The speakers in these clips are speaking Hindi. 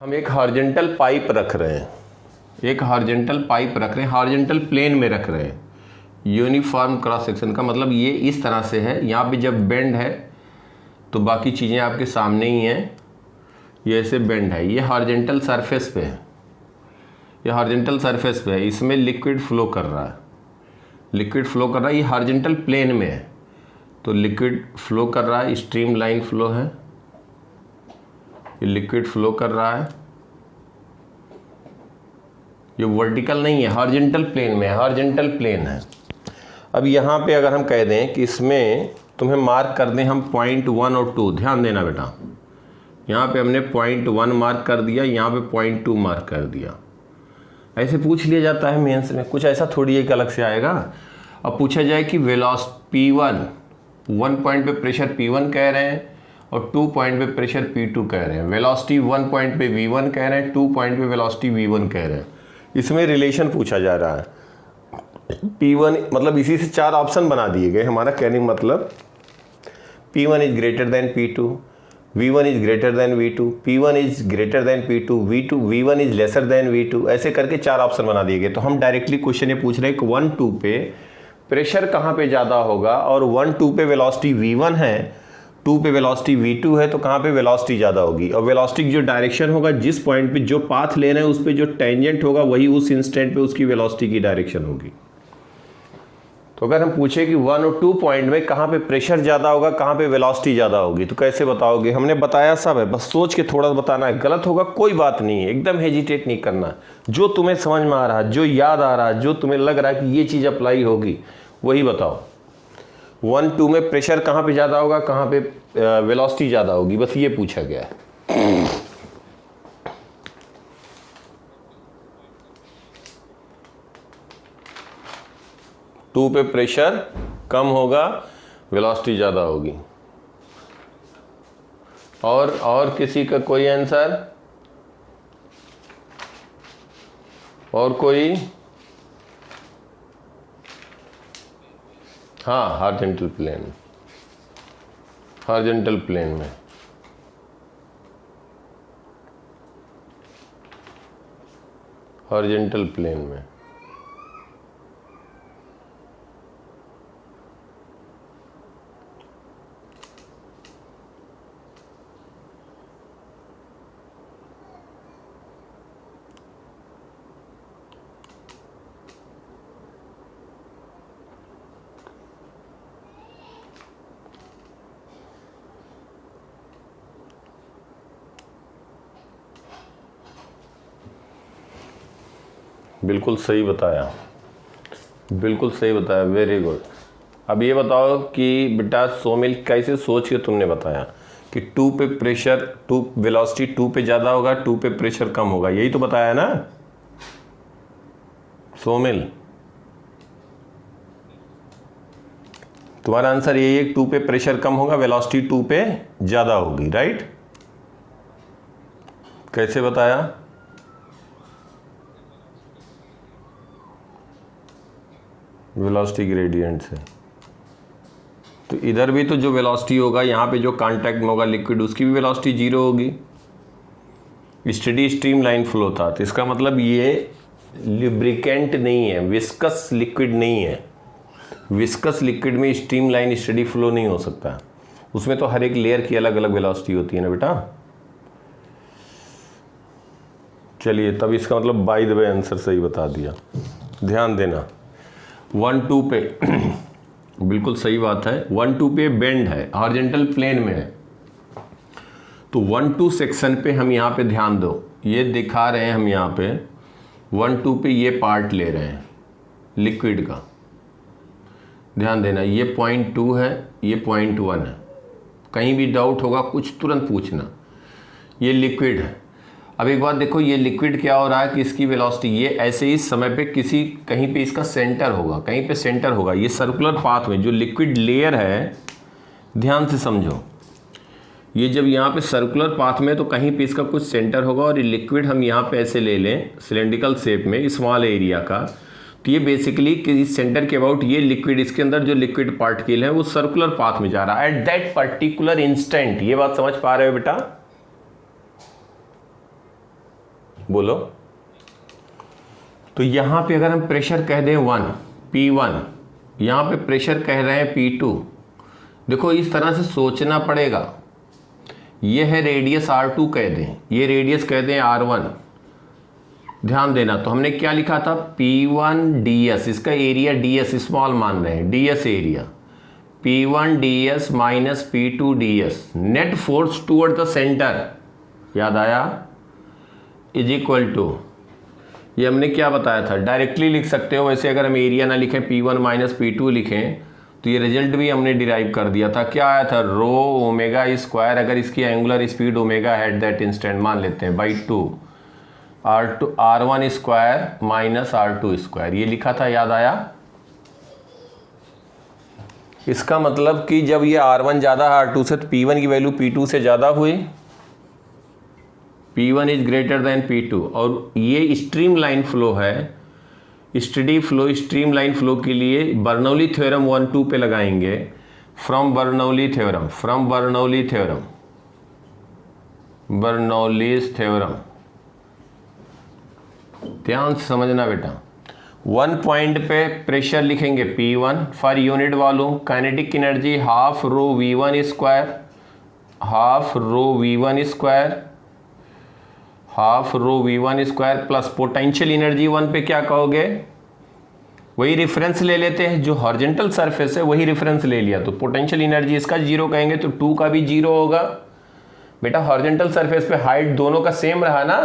हम एक हॉरिजॉन्टल पाइप रख रहे हैं, हॉरिजॉन्टल प्लेन में रख रहे हैं। यूनिफॉर्म क्रॉस सेक्शन का मतलब ये इस तरह से है, यहाँ पे जब बेंड है तो बाकी चीज़ें आपके सामने ही हैं, ये ऐसे बेंड है, ये हॉरिजॉन्टल सरफेस पे है, इसमें लिक्विड फ्लो कर रहा है, ये हॉरिजॉन्टल प्लेन में है तो लिक्विड फ्लो कर रहा है, स्ट्रीम लाइन फ्लो है, ये लिक्विड फ्लो कर रहा है, ये वर्टिकल नहीं है, हॉरिजॉन्टल प्लेन में है, अब यहाँ पे अगर हम कह दें कि इसमें तुम्हें मार्क कर दें हम पॉइंट 1 और 2, ध्यान देना बेटा, यहाँ पे हमने पॉइंट 1 मार्क कर दिया, यहाँ पे पॉइंट 2 मार्क कर दिया। ऐसे पूछ लिया जाता है मेंस में, कुछ ऐसा थोड़ी एक अलग से आएगा। अब पूछा जाए कि वेलोसिटी P1, 1 पॉइंट पे प्रेशर P1 कह रहे हैं और 2 पॉइंट पे प्रेशर P2 कह रहे हैं, वेलोसिटी 1 पॉइंट पे V1 कह रहे हैं, 2 पॉइंट पे वेलोसिटी V1 कह रहे हैं। इसमें रिलेशन पूछा जा रहा है। P1 मतलब इसी से 4 ऑप्शन बना दिए गए, हमारा कहने का मतलब P1 is greater then P2, V1 is greater then V2, P1 is greater then P2, V1 is lesser then V2, ऐसे करके 4 ऑप्शन बना दिए गए। तो हम डायरेक्टली क्वेश्चन ये पूछ रहे हैं कि 1, 2 पे प्रेशर कहाँ पे ज़्यादा होगा, और 1, 2 पे वेलोसिटी V1 है, 2 पे वेलोसिटी V2 है, तो कहाँ पे वेलोसिटी ज़्यादा होगी। और वेलोसिटी जो डायरेक्शन होगा, जिस पॉइंट पे जो पाथ ले रहे हैं उस पे जो टेंजेंट होगा वही उस इंस्टेंट पे उसकी वेलोसिटी की डायरेक्शन होगी। तो अगर हम पूछे कि 1 और 2 पॉइंट में कहाँ पे प्रेशर ज़्यादा होगा, कहाँ पे वेलोसिटी ज़्यादा होगी, तो कैसे बताओगे। हमने बताया सब है, बस सोच के थोड़ा बताना है, गलत होगा कोई बात नहीं है, एकदम हेजिटेट नहीं करना। जो तुम्हें समझ में आ रहा है, जो याद आ रहा है, जो तुम्हें लग रहा है कि ये चीज़ अप्लाई होगी वही बताओ। 1, 2 में प्रेशर कहाँ पे ज़्यादा होगा, कहाँ पे वेलोसिटी ज़्यादा होगी, बस ये पूछा गया है। 2 पे प्रेशर कम होगा, वेलोसिटी ज़्यादा होगी। और किसी का कोई आंसर, और कोई। हाँ, हॉरिजॉन्टल प्लेन में, हॉरिजॉन्टल प्लेन में बिल्कुल सही बताया, वेरी गुड। अब ये बताओ कि बेटा सोमिल कैसे सोच के तुमने बताया कि 2 पे प्रेशर, 2 वेलोसिटी 2 पे ज़्यादा होगा, 2 पे प्रेशर कम होगा, यही तो बताया ना सोमिल। तुम्हारा आंसर यही है, 2 पे प्रेशर कम होगा, वेलोसिटी 2 पे ज़्यादा होगी, राइट। कैसे बताया, वेलोसिटी ग्रेडियंट से। तो इधर भी तो जो वेलोसिटी होगा, यहाँ पे जो कांटेक्ट में होगा लिक्विड, उसकी भी वेलोसिटी 0 होगी, स्टेडी स्ट्रीम लाइन फ्लो था। तो इसका मतलब ये लुब्रिकेंट नहीं है, विस्कस लिक्विड नहीं है। विस्कस लिक्विड में स्ट्रीम लाइन स्टेडी फ्लो नहीं हो सकता, उसमें तो हर एक लेयर की अलग अलग वेलोसिटी होती है ना बेटा। चलिए, तब इसका मतलब बाय द वे आंसर सही बता दिया, ध्यान देना। 1, 2 पे बिल्कुल सही बात है, 1, 2 पे बेंड है, हॉरिजॉन्टल प्लेन में है, तो 1, 2 सेक्शन पे हम यहाँ पे ध्यान दो, ये दिखा रहे हैं हम यहाँ पे 1, 2 पे ये पार्ट ले रहे हैं लिक्विड का, ध्यान देना। ये पॉइंट 2 है, ये पॉइंट 1 है, कहीं भी डाउट होगा कुछ तुरंत पूछना। ये लिक्विड है। अब एक बात देखो, ये लिक्विड क्या हो रहा है कि इसकी वेलोसिटी, ये ऐसे ही समय पे किसी कहीं पे इसका सेंटर होगा, कहीं पे सेंटर होगा। ये सर्कुलर पाथ में जो लिक्विड लेयर है, ध्यान से समझो, ये जब यहाँ पे सर्कुलर पाथ में तो कहीं पे इसका कुछ सेंटर होगा, और ये लिक्विड हम यहाँ पे ऐसे ले लें सिलेंड्रिकल शेप में स्मॉल एरिया का, तो ये बेसिकली इस सेंटर के अबाउट ये लिक्विड, इसके अंदर जो लिक्विड पार्टिकल है वो सर्कुलर पाथ में जा रहा है एट दैट पर्टिकुलर इंस्टेंट। ये बात समझ पा रहे हो बेटा? बोलो। तो यहाँ पे अगर हम प्रेशर कह दें 1 P1, यहाँ पे प्रेशर कह रहे हैं P2। देखो इस तरह से सोचना पड़ेगा। ये है रेडियस R2 कह दें, ये रेडियस कह दें R1। ध्यान देना, तो हमने क्या लिखा था P1 ds, इसका एरिया ds स्मॉल मान रहे हैं, ds area P1 ds minus P2 ds net force toward the centre, याद आया, इज इक्वल टू, ये हमने क्या बताया था, डायरेक्टली लिख सकते हो वैसे, अगर हम एरिया ना लिखें P1 माइनस P2 लिखें तो ये रिजल्ट भी हमने डिराइव कर दिया था। क्या आया था, रो ओमेगा स्क्वायर, अगर इसकी एंगुलर स्पीड ओमेगा है एट दैट इंस्टेंट मान लेते हैं, by 2 R1 square minus R2 square, ये लिखा था, याद आया। इसका मतलब कि जब ये R1 ज़्यादा है R2 से तो P1 की वैल्यू P2 से ज़्यादा हुई, P1 is greater then P2। और ये स्ट्रीम लाइन फ्लो है, steady flow, streamline flow के लिए बर्नौली थ्योरम 1-2 पे लगाएंगे। From Bernoulli theorem, from Bernoulli theorem, Bernoulli's theorem, ध्यान से समझना बेटा। 1 पॉइंट पे प्रेशर लिखेंगे P1 for unit volume, kinetic energy half rho V1 square, half rho V1 square, half rho V1 square plus potential energy 1 पे क्या कहोगे, वही रेफरेंस ले लेते हैं, जो हॉरिजॉन्टल सरफेस है वही रेफरेंस ले लिया, तो पोटेंशियल एनर्जी इसका 0 कहेंगे तो 2 का भी 0 होगा। बेटा हॉरिजॉन्टल सरफेस पे हाइट दोनों का सेम रहा ना,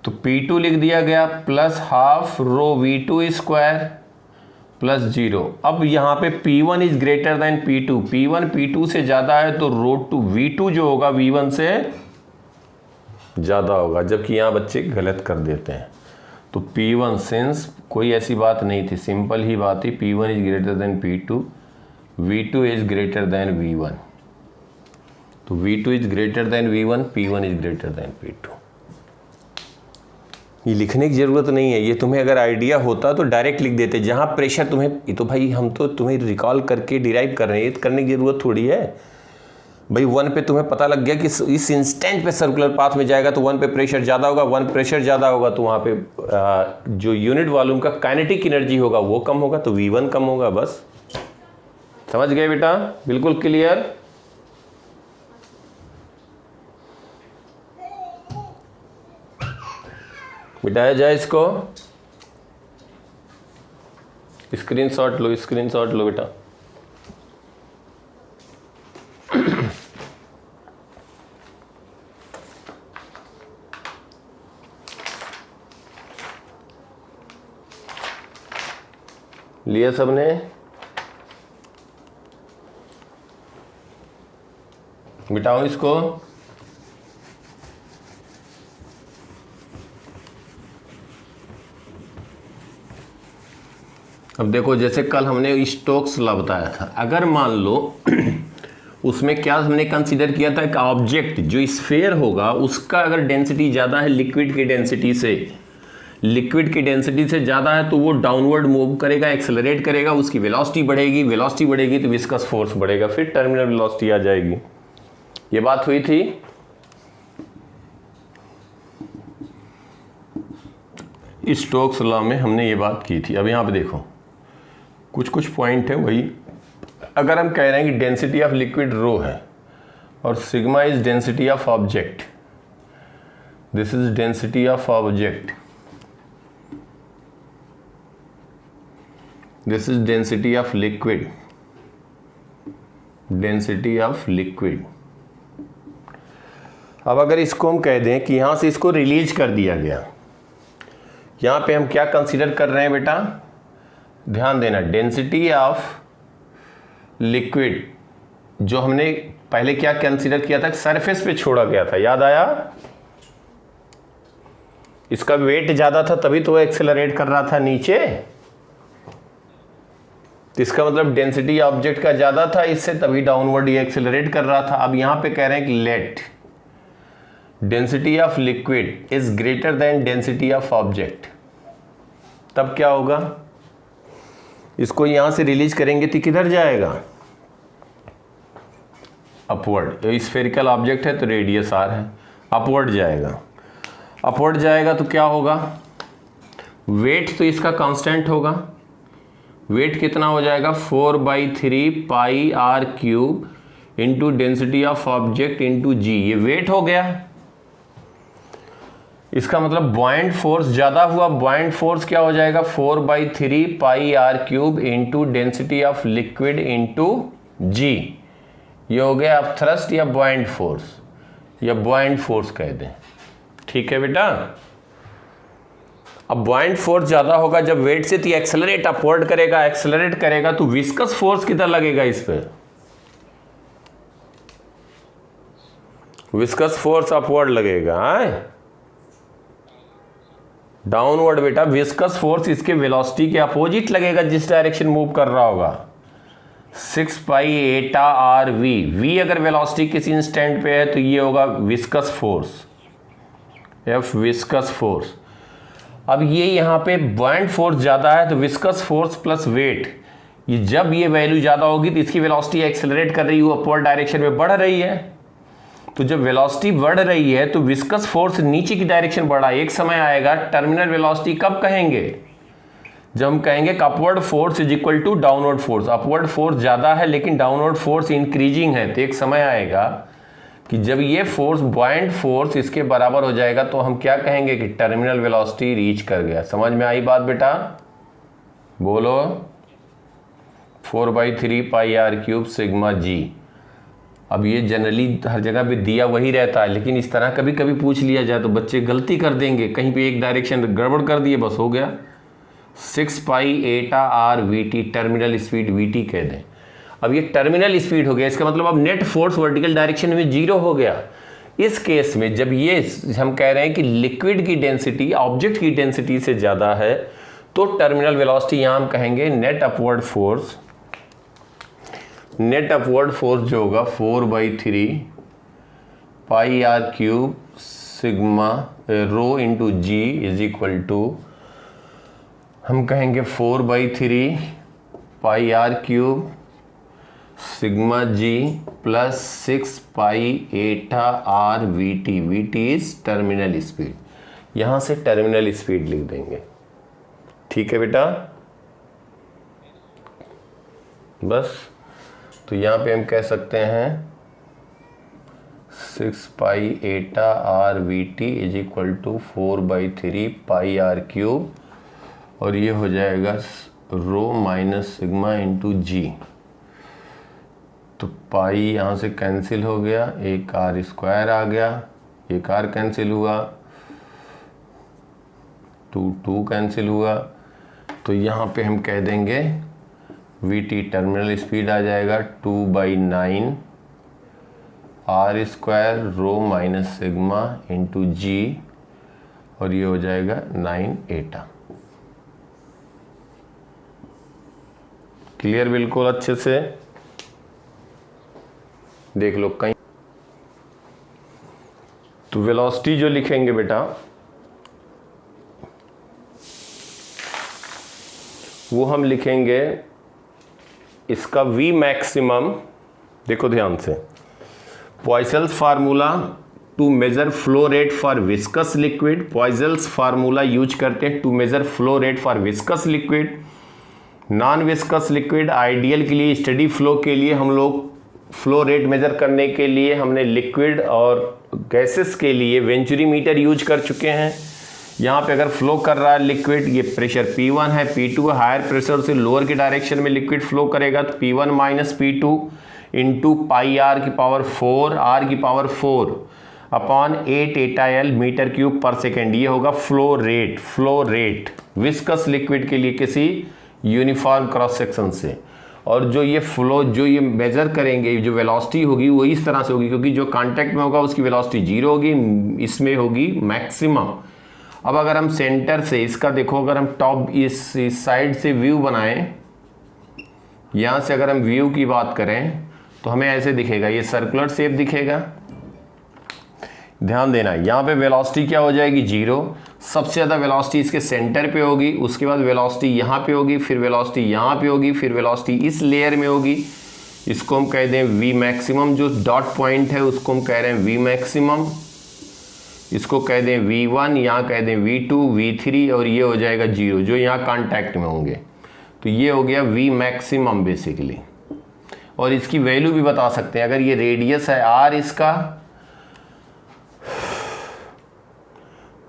तो P2 लिख दिया गया plus half rho V2 square plus 0। अब यहाँ पे P1 is greater then P2, P1 P2 से ज़्यादा है तो V2 जो होगा V1 से ज़्यादा होगा, जबकि यहाँ बच्चे गलत कर देते हैं। तो P1 सिंस कोई ऐसी बात नहीं थी, सिंपल ही बात थी, P1 is greater then P2, V2 is greater then V1, तो V2 is greater then V1, P1 is greater then P2। ये लिखने की ज़रूरत नहीं है, ये तुम्हें अगर आइडिया होता तो डायरेक्ट लिख देते। जहाँ प्रेशर तुम्हें, ये तो भाई हम तो तुम्हें रिकॉल करके डिराइव कर रहे हैं, ये करने की ज़रूरत थोड़ी है भाई। 1 पे तुम्हें पता लग गया कि इस इंस्टेंट पे सर्कुलर पाथ में जाएगा तो 1 पे प्रेशर ज़्यादा होगा, 1 प्रेशर ज़्यादा होगा तो वहाँ पे जो यूनिट वॉल्यूम का काइनेटिक एनर्जी होगा वो कम होगा, तो V1 कम होगा। बस समझ गए बेटा, बिल्कुल क्लियर। मिटाया जाए इसको, स्क्रीनशॉट लो, स्क्रीनशॉट लो बेटा। लिया सबने, मिटाओ इसको। अब देखो, जैसे कल हमने स्टोक्स लॉ बताया था, अगर मान लो उसमें क्या हमने कंसीडर किया था कि ऑब्जेक्ट जो स्फेयर होगा उसका अगर डेंसिटी ज़्यादा है लिक्विड की डेंसिटी से, लिक्विड की डेंसिटी से ज़्यादा है तो वो डाउनवर्ड मूव करेगा, एक्सेलरेट करेगा, उसकी वेलोसिटी बढ़ेगी, वेलोसिटी बढ़ेगी तो विस्कस फोर्स बढ़ेगा, फिर टर्मिनल वेलोसिटी आ जाएगी। ये बात हुई थी। स्टोक्स लॉ में हमने ये बात की थी। अब यहाँ पे देखो कुछ पॉइंट है वही, अगर हम कह रहे हैं कि डेंसिटी ऑफ लिक्विड रो है और sigma is density of object, this is density of object, this is density of liquid, density of liquid. अब अगर इसको हम कह दें कि यहां से इसको रिलीज कर दिया गया, यहां पे हम क्या कंसीडर कर रहे हैं बेटा, ध्यान देना, डेंसिटी ऑफ लिक्विड जो हमने पहले क्या कंसीडर किया था, सरफेस पे छोड़ा गया था, याद आया। इसका वेट ज्यादा था तभी तो वो एक्सेलरेट कर रहा था नीचे, तो इसका मतलब डेंसिटी ऑब्जेक्ट का ज्यादा था इससे, तभी डाउनवर्ड ये एक्सेलरेट कर रहा था। अब यहां पे कह रहे हैं कि let density of liquid is greater than density of object, तब क्या होगा, इसको यहां से रिलीज करेंगे तो किधर जाएगा, अपवर्ड। स्फेरिकल ऑब्जेक्ट है तो रेडियस आर है। अपवर्ड जाएगा। अपवर्ड जाएगा तो क्या होगा, वेट तो इसका कांस्टेंट होगा, वेट कितना हो जाएगा 4/3 pi are cube into density of object into जी, ये वेट हो गया। इसका मतलब बॉइंट फोर्स ज्यादा हुआ, बॉइंट फोर्स क्या हो जाएगा 4/3 pi are cube into density of liquid into जी, ये हो गया अब थ्रस्ट या बॉइंट फोर्स, या बॉइंट फोर्स कह दें। ठीक है बेटा, अब बॉइंट फोर्स ज्यादा होगा जब वेट से, तो एक्सेलरेट अपवर्ड करेगा, एक्सेलरेट करेगा तो विस्कस फोर्स कितना लगेगा इस पे, विस्कस फोर्स अपवर्ड लगेगा, डाउनवर्ड बेटा। विस्कस फोर्स इसके वेलोसिटी के अपोजिट लगेगा जिस डायरेक्शन मूव कर रहा होगा। 6 pi eta R we, we अगर वेलोसिटी किसी इंस्टेंट पे है तो ये होगा viscous force, F viscous force. अब ये यहाँ पे बॉइंट फोर्स ज़्यादा है तो विस्कस फोर्स प्लस वेट, ये जब ये वैल्यू ज़्यादा होगी तो इसकी वेलोसिटी एक्सेलरेट कर रही है, अपवर्ड डायरेक्शन में बढ़ रही है। तो जब वेलोसिटी बढ़ रही है तो विस्कस फोर्स नीचे की डायरेक्शन बढ़ा, एक समय आएगा टर्मिनल वेलोसिटी कब कहेंगे, जब हम कहेंगे कि upward force is equal to downward force. Upward force ज़्यादा है लेकिन डाउनवर्ड फोर्स इंक्रीजिंग है, तो एक समय आएगा कि जब ये फोर्स बॉइंट फोर्स इसके बराबर हो जाएगा तो हम क्या कहेंगे कि टर्मिनल वेलोसिटी रीच कर गया। समझ में आई बात बेटा, बोलो। 4/3 पाई आर क्यूब सिग्मा जी। अब ये जनरली हर जगह पे दिया वही रहता है, लेकिन इस तरह कभी कभी पूछ लिया जाए तो बच्चे गलती कर देंगे, कहीं पे एक डायरेक्शन गड़बड़ कर दिए, बस हो गया। 6 pi eta R V T, terminal speed V T कह दें। अब ये टर्मिनल स्पीड हो गया, इसका मतलब अब नेट फोर्स वर्टिकल डायरेक्शन में 0 हो गया। इस केस में जब ये हम कह रहे हैं कि लिक्विड की डेंसिटी ऑब्जेक्ट की डेंसिटी से ज़्यादा है तो टर्मिनल वेलोसिटी यहाँ हम कहेंगे net upward force. Net upward force जो होगा 4/3 pi are cube sigma rho into G is equal to, हम कहेंगे 4/3 pi are cube sigma G plus 6 pi eta R V T. V T is terminal speed, यहाँ से टर्मिनल स्पीड लिख देंगे। ठीक है बेटा, बस। तो यहाँ पे हम कह सकते हैं 6 pi eta R V T is equal to 4/3 pi are cube, और ये हो जाएगा rho minus sigma into G. तो पाई यहाँ से कैंसिल हो गया, एक आर स्क्वायर आ गया, एक आर कैंसिल हुआ, 2 कैंसिल हुआ, तो यहाँ पे हम कह देंगे वी टी टर्मिनल स्पीड आ जाएगा 2/9 R square rho minus sigma into G, और ये हो जाएगा 9 एटा। क्लियर बिल्कुल अच्छे से देख लो कहीं। तो वेलोसिटी जो लिखेंगे बेटा वो हम लिखेंगे इसका v मैक्सिमम, देखो ध्यान से, Poiseuille's formula to measure flow rate for viscous liquid. Poiseuille's formula use करते हैं to measure flow rate for viscous liquid. Non viscous liquid ideal के लिए, स्टडी फ्लो के लिए हम लोग फ्लो रेट मेजर करने के लिए हमने लिक्विड और गैसेस के लिए वेंचुरीमीटर यूज कर चुके हैं। यहाँ पे अगर फ्लो कर रहा है लिक्विड, ये प्रेशर P1 है, P2 है, हायर प्रेशर से लोअर के डायरेक्शन में लिक्विड फ्लो करेगा तो P1 minus P2 into pi R की पावर 4, आर की power 4 upon 8 eta L metre cube पर सेकेंड, ये होगा flow rate. Flow rate viscous liquid के लिए किसी यूनिफॉर्म क्रॉस सेक्शन से। और जो ये फ्लो जो ये मेजर करेंगे, जो वेलोसिटी होगी वो इस तरह से होगी, क्योंकि जो कांटेक्ट में होगा उसकी वेलोसिटी 0 होगी, इसमें होगी मैक्सिमम। अब अगर हम सेंटर से इसका देखो, अगर हम टॉप इस साइड से व्यू बनाएं, यहाँ से अगर हम व्यू की बात करें तो हमें ऐसे दिखेगा, ये सर्कुलर शेप दिखेगा। ध्यान देना, यहाँ पे वेलोसिटी क्या हो जाएगी 0। सबसे ज़्यादा वेलोसिटी इसके सेंटर पे होगी, उसके बाद वेलोसिटी यहाँ पे होगी, फिर वेलोसिटी यहाँ पे होगी, फिर वेलोसिटी इस लेयर में होगी। इसको हम कह दें वी मैक्सिमम। जो डॉट पॉइंट है उसको हम कह रहे हैं वी मैक्सिमम। इसको कह दें V1, यहाँ कह दें V2, V3 और ये हो जाएगा 0 जो यहाँ कांटेक्ट में होंगे। तो ये हो गया V मैक्सिमम बेसिकली। और इसकी वैल्यू भी बता सकते हैं, अगर ये रेडियस है R इसका,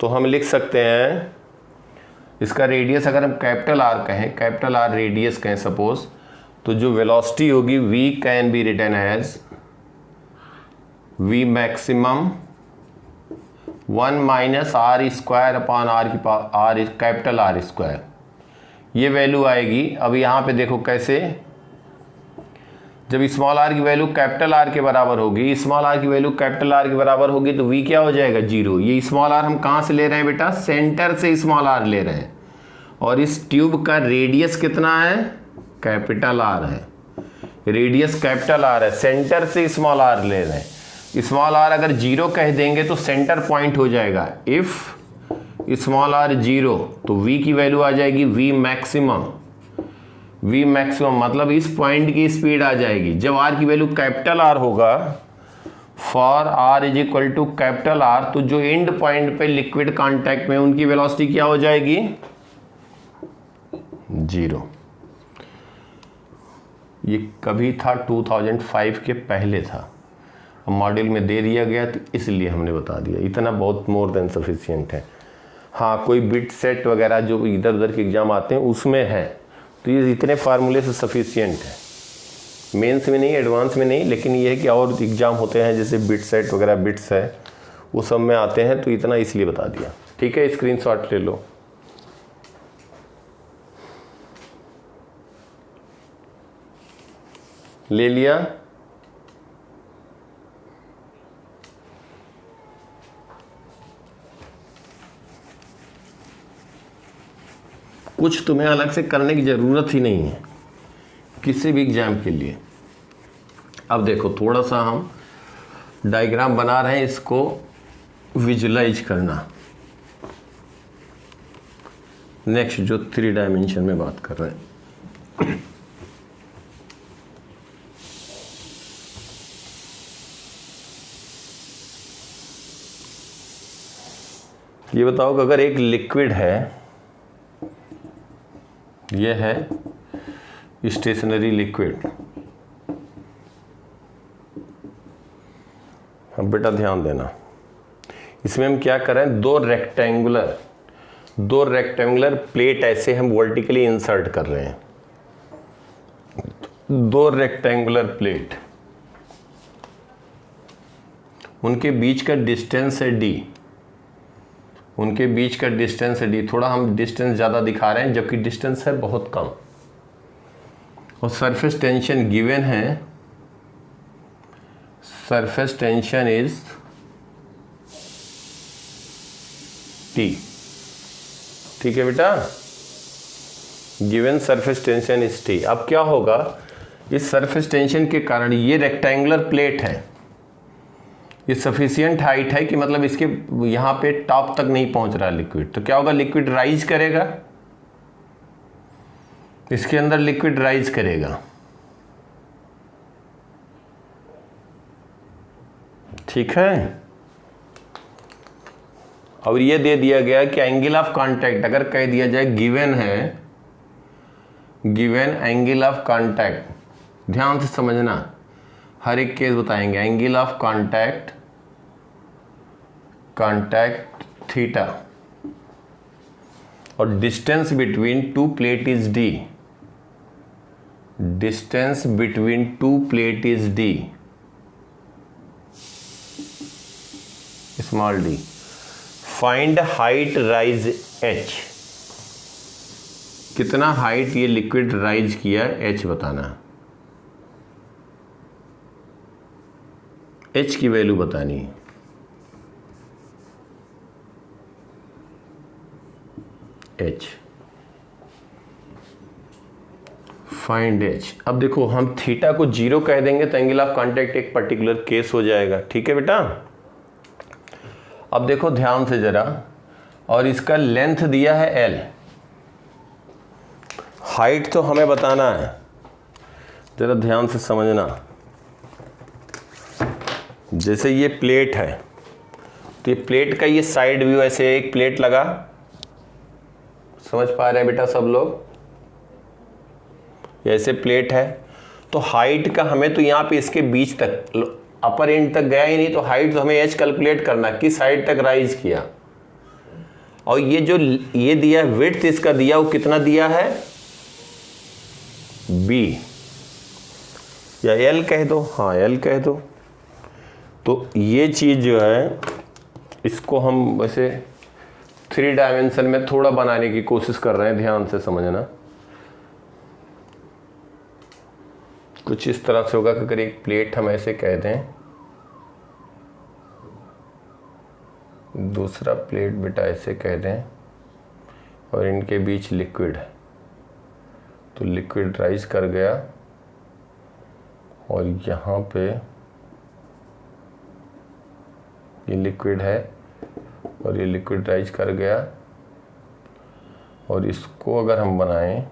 तो हम लिख सकते हैं इसका रेडियस अगर हम कैपिटल R कहें, कैपिटल R रेडियस कहें सपोज, तो जो वेलोसिटी होगी V can be written as V maximum 1 minus R square upon R की power R capital R square, ये वैल्यू आएगी। अब यहाँ पे देखो कैसे, जब स्मॉल r की वैल्यू कैपिटल R के बराबर होगी, स्मॉल r की वैल्यू कैपिटल R के बराबर होगी, तो v क्या हो जाएगा 0। ये स्मॉल r हम कहाँ से ले रहे हैं बेटा, सेंटर से स्मॉल r ले रहे हैं। और इस ट्यूब का रेडियस कितना है, कैपिटल R है, रेडियस कैपिटल R है, सेंटर से स्मॉल r ले रहे हैं। स्मॉल r अगर 0 कह देंगे तो सेंटर पॉइंट हो जाएगा। इफ़ स्मॉल r 0 तो v की वैल्यू आ जाएगी v मैक्सिमम। v मैक्सिमम मतलब इस पॉइंट की स्पीड आ जाएगी जब r की वैल्यू कैपिटल R होगा। For r is equal to capital R, तो जो एंड पॉइंट पे लिक्विड कांटेक्ट में उनकी वेलोसिटी क्या हो जाएगी 0। ये कभी था 2005 के पहले था, अब मॉड्यूल में दे दिया गया तो इसलिए हमने बता दिया, इतना बहुत मोर देन सफिशिएंट है। हाँ, कोई बिट सेट वगैरह जो इधर उधर के एग्जाम आते हैं उसमें है, तो ये इतने फार्मूले से सफिशिएंट है। मेंस में नहीं, एडवांस में नहीं, लेकिन ये है कि और एग्जाम होते हैं जैसे बिट सेट वगैरह, बिट्स है वो सब में आते हैं, तो इतना इसलिए बता दिया। ठीक है, स्क्रीनशॉट ले लो। ले लिया? कुछ तुम्हें अलग से करने की ज़रूरत ही नहीं है किसी भी एग्जाम के लिए। अब देखो थोड़ा सा हम डायग्राम बना रहे हैं, इसको विजुलाइज करना। नेक्स्ट जो 3 डायमेंशन में बात कर रहे हैं, ये बताओ कि अगर एक लिक्विड है, ये है स्टेशनरी लिक्विड। अब बेटा ध्यान देना, इसमें हम क्या कर रहे हैं, दो रेक्टेंगुलर प्लेट ऐसे हम वर्टिकली इंसर्ट कर रहे हैं। 2 रेक्टेंगुलर प्लेट, उनके बीच का डिस्टेंस है d, उनके बीच का डिस्टेंस है d। थोड़ा हम डिस्टेंस ज़्यादा दिखा रहे हैं जबकि डिस्टेंस है बहुत कम। और सरफेस टेंशन गिवन है, सरफेस टेंशन इज T। ठीक है बेटा, given surface tension is T। अब क्या होगा, इस सरफेस टेंशन के कारण ये रेक्टेंगुलर प्लेट है, ये सफिशिएंट हाइट है कि मतलब इसके यहाँ पे टॉप तक नहीं पहुँच रहा लिक्विड, तो क्या होगा, लिक्विड राइज करेगा, इसके अंदर लिक्विड राइज करेगा। ठीक है, और ये दे दिया गया कि एंगल ऑफ कांटेक्ट अगर कह दिया जाए गिवन है, गिवन एंगल ऑफ कांटेक्ट, ध्यान से समझना, हर एक केस बताएंगे। एंगल ऑफ कांटेक्ट थीटा और distance between 2 plate is d, distance between 2 plate is d, small d। Find height rise h, कितना हाइट ये लिक्विड राइज किया h बताना, h की वैल्यू बतानी है। h, find h। अब देखो हम थीटा को 0 कह देंगे तो एंगल ऑफ कांटेक्ट एक पर्टिकुलर केस हो जाएगा। ठीक है बेटा, अब देखो ध्यान से जरा, और इसका लेंथ दिया है l, हाइट तो हमें बताना है, जरा ध्यान से समझना। जैसे ये प्लेट है तो ये प्लेट का ये साइड व्यू, ऐसे एक प्लेट लगा, समझ पा रहे हैं बेटा सब लोग, ऐसे प्लेट है। तो हाइट का हमें तो यहाँ पे इसके बीच तक, अपर एंड तक गया ही नहीं, तो हाइट तो हमें एच कैलकुलेट करना, किस हाइट तक राइज किया। और ये जो ये दिया है विड्थ इसका दिया, वो कितना दिया है, बी या एल कह दो, हाँ एल कह दो। तो ये चीज़ जो है इसको हम वैसे 3 डायमेंशन में थोड़ा बनाने की कोशिश कर रहे हैं, ध्यान से समझना। कुछ इस तरह से होगा कि अगर एक प्लेट हम ऐसे कह दें, दूसरा प्लेट बेटा ऐसे कह दें, और इनके बीच लिक्विड है, तो लिक्विड राइज कर गया और यहाँ पे ये लिक्विड है और ये लिक्विड राइज कर गया, और इसको अगर हम बनाएं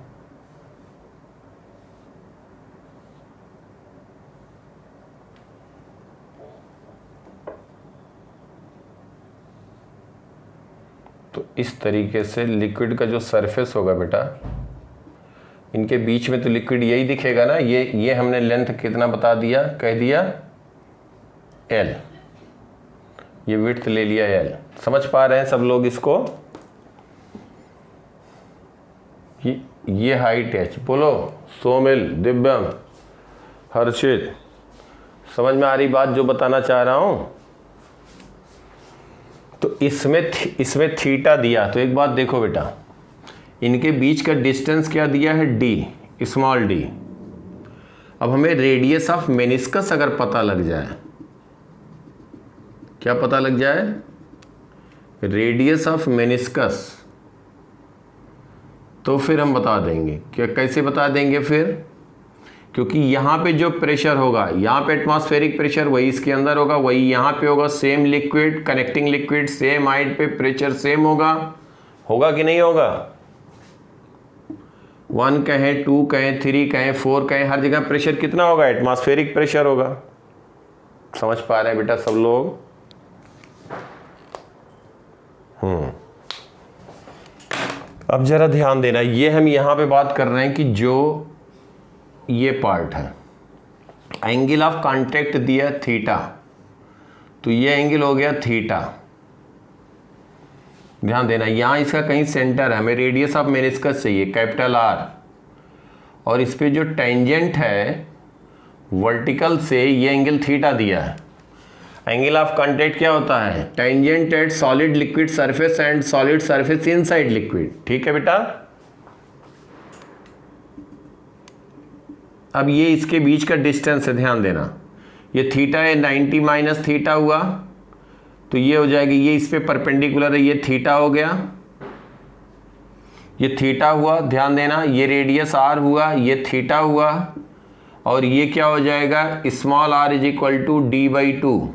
तो इस तरीके से लिक्विड का जो सरफेस होगा बेटा, इनके बीच में तो लिक्विड यही दिखेगा ना, ये हमने लेंथ कितना बता दिया, कह दिया एल, ये विड्थ ले लिया एल। समझ पा रहे हैं सब लोग इसको, ये हाइट एच, बोलो सोमिल, दिव्यम, हर्षित, समझ में आ रही बात जो बताना चाह रहा हूं। तो इसमें थीटा दिया, तो एक बात देखो बेटा, इनके बीच का डिस्टेंस क्या दिया है, डी, स्मॉल डी। अब हमें रेडियस ऑफ मेनिस्कस अगर पता लग जाए, क्या पता लग जाए, रेडियस ऑफ मेनिस्कस, तो फिर हम बता देंगे। क्या, कैसे बता देंगे फिर, क्योंकि यहाँ पे जो प्रेशर होगा, यहाँ पे एटमॉस्फेरिक प्रेशर वही इसके अंदर होगा, वही यहाँ पे होगा, same liquid, connecting liquid, same height पे प्रेशर सेम होगा, होगा कि नहीं होगा। 1 कहें, 2 कहें, 3 कहें, 4 कहें, हर जगह प्रेशर कितना होगा, एटमॉस्फेरिक प्रेशर होगा। समझ पा रहे हैं बेटा सब लोग। अब जरा ध्यान देना, ये हम यहाँ पे बात कर रहे हैं कि जो ये पार्ट है, एंगल ऑफ कांटेक्ट दिया थीटा, तो ये एंगल हो गया थीटा। ध्यान देना, यहाँ इसका कहीं सेंटर है, हमें रेडियस ऑफ मेनिस्कस चाहिए कैपिटल आर, और इस पे जो टेंजेंट है वर्टिकल से, ये एंगल थीटा दिया है। एंगल ऑफ कांटेक्ट क्या होता है, tangent at solid liquid surface and solid surface inside liquid, ठीक है बेटा। अब ये इसके बीच का डिस्टेंस है, ध्यान देना, ये थीटा है, 90 माइनस थीटा हुआ, तो ये हो जाएगी, ये इस पे परपेंडिकुलर है, ये थीटा हो गया, ये थीटा हुआ, ध्यान देना, ये रेडियस आर हुआ, ये थीटा हुआ, और ये क्या हो जाएगा, small are is equal to d/2,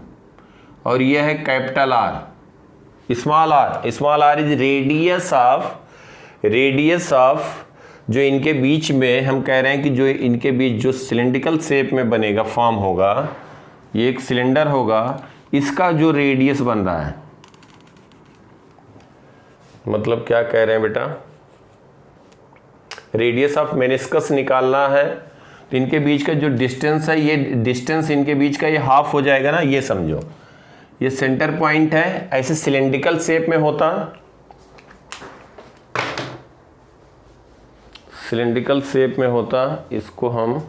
और ये है capital R. Small are is radius of जो इनके बीच में हम कह रहे हैं कि जो इनके बीच जो सिलेंड्रिकल शेप में बनेगा, फॉर्म होगा, ये एक सिलेंडर होगा, इसका जो रेडियस बन रहा है, मतलब क्या कह रहे हैं बेटा, रेडियस ऑफ मेनिस्कस निकालना है, तो इनके बीच का जो डिस्टेंस है, ये डिस्टेंस इनके बीच का ये हाफ हो जाएगा ना, ये समझो, ये सेंटर पॉइंट है, ऐसे सिलेंड्रिकल शेप में होता, सिलेंड्रिकल शेप में होता, इसको हम,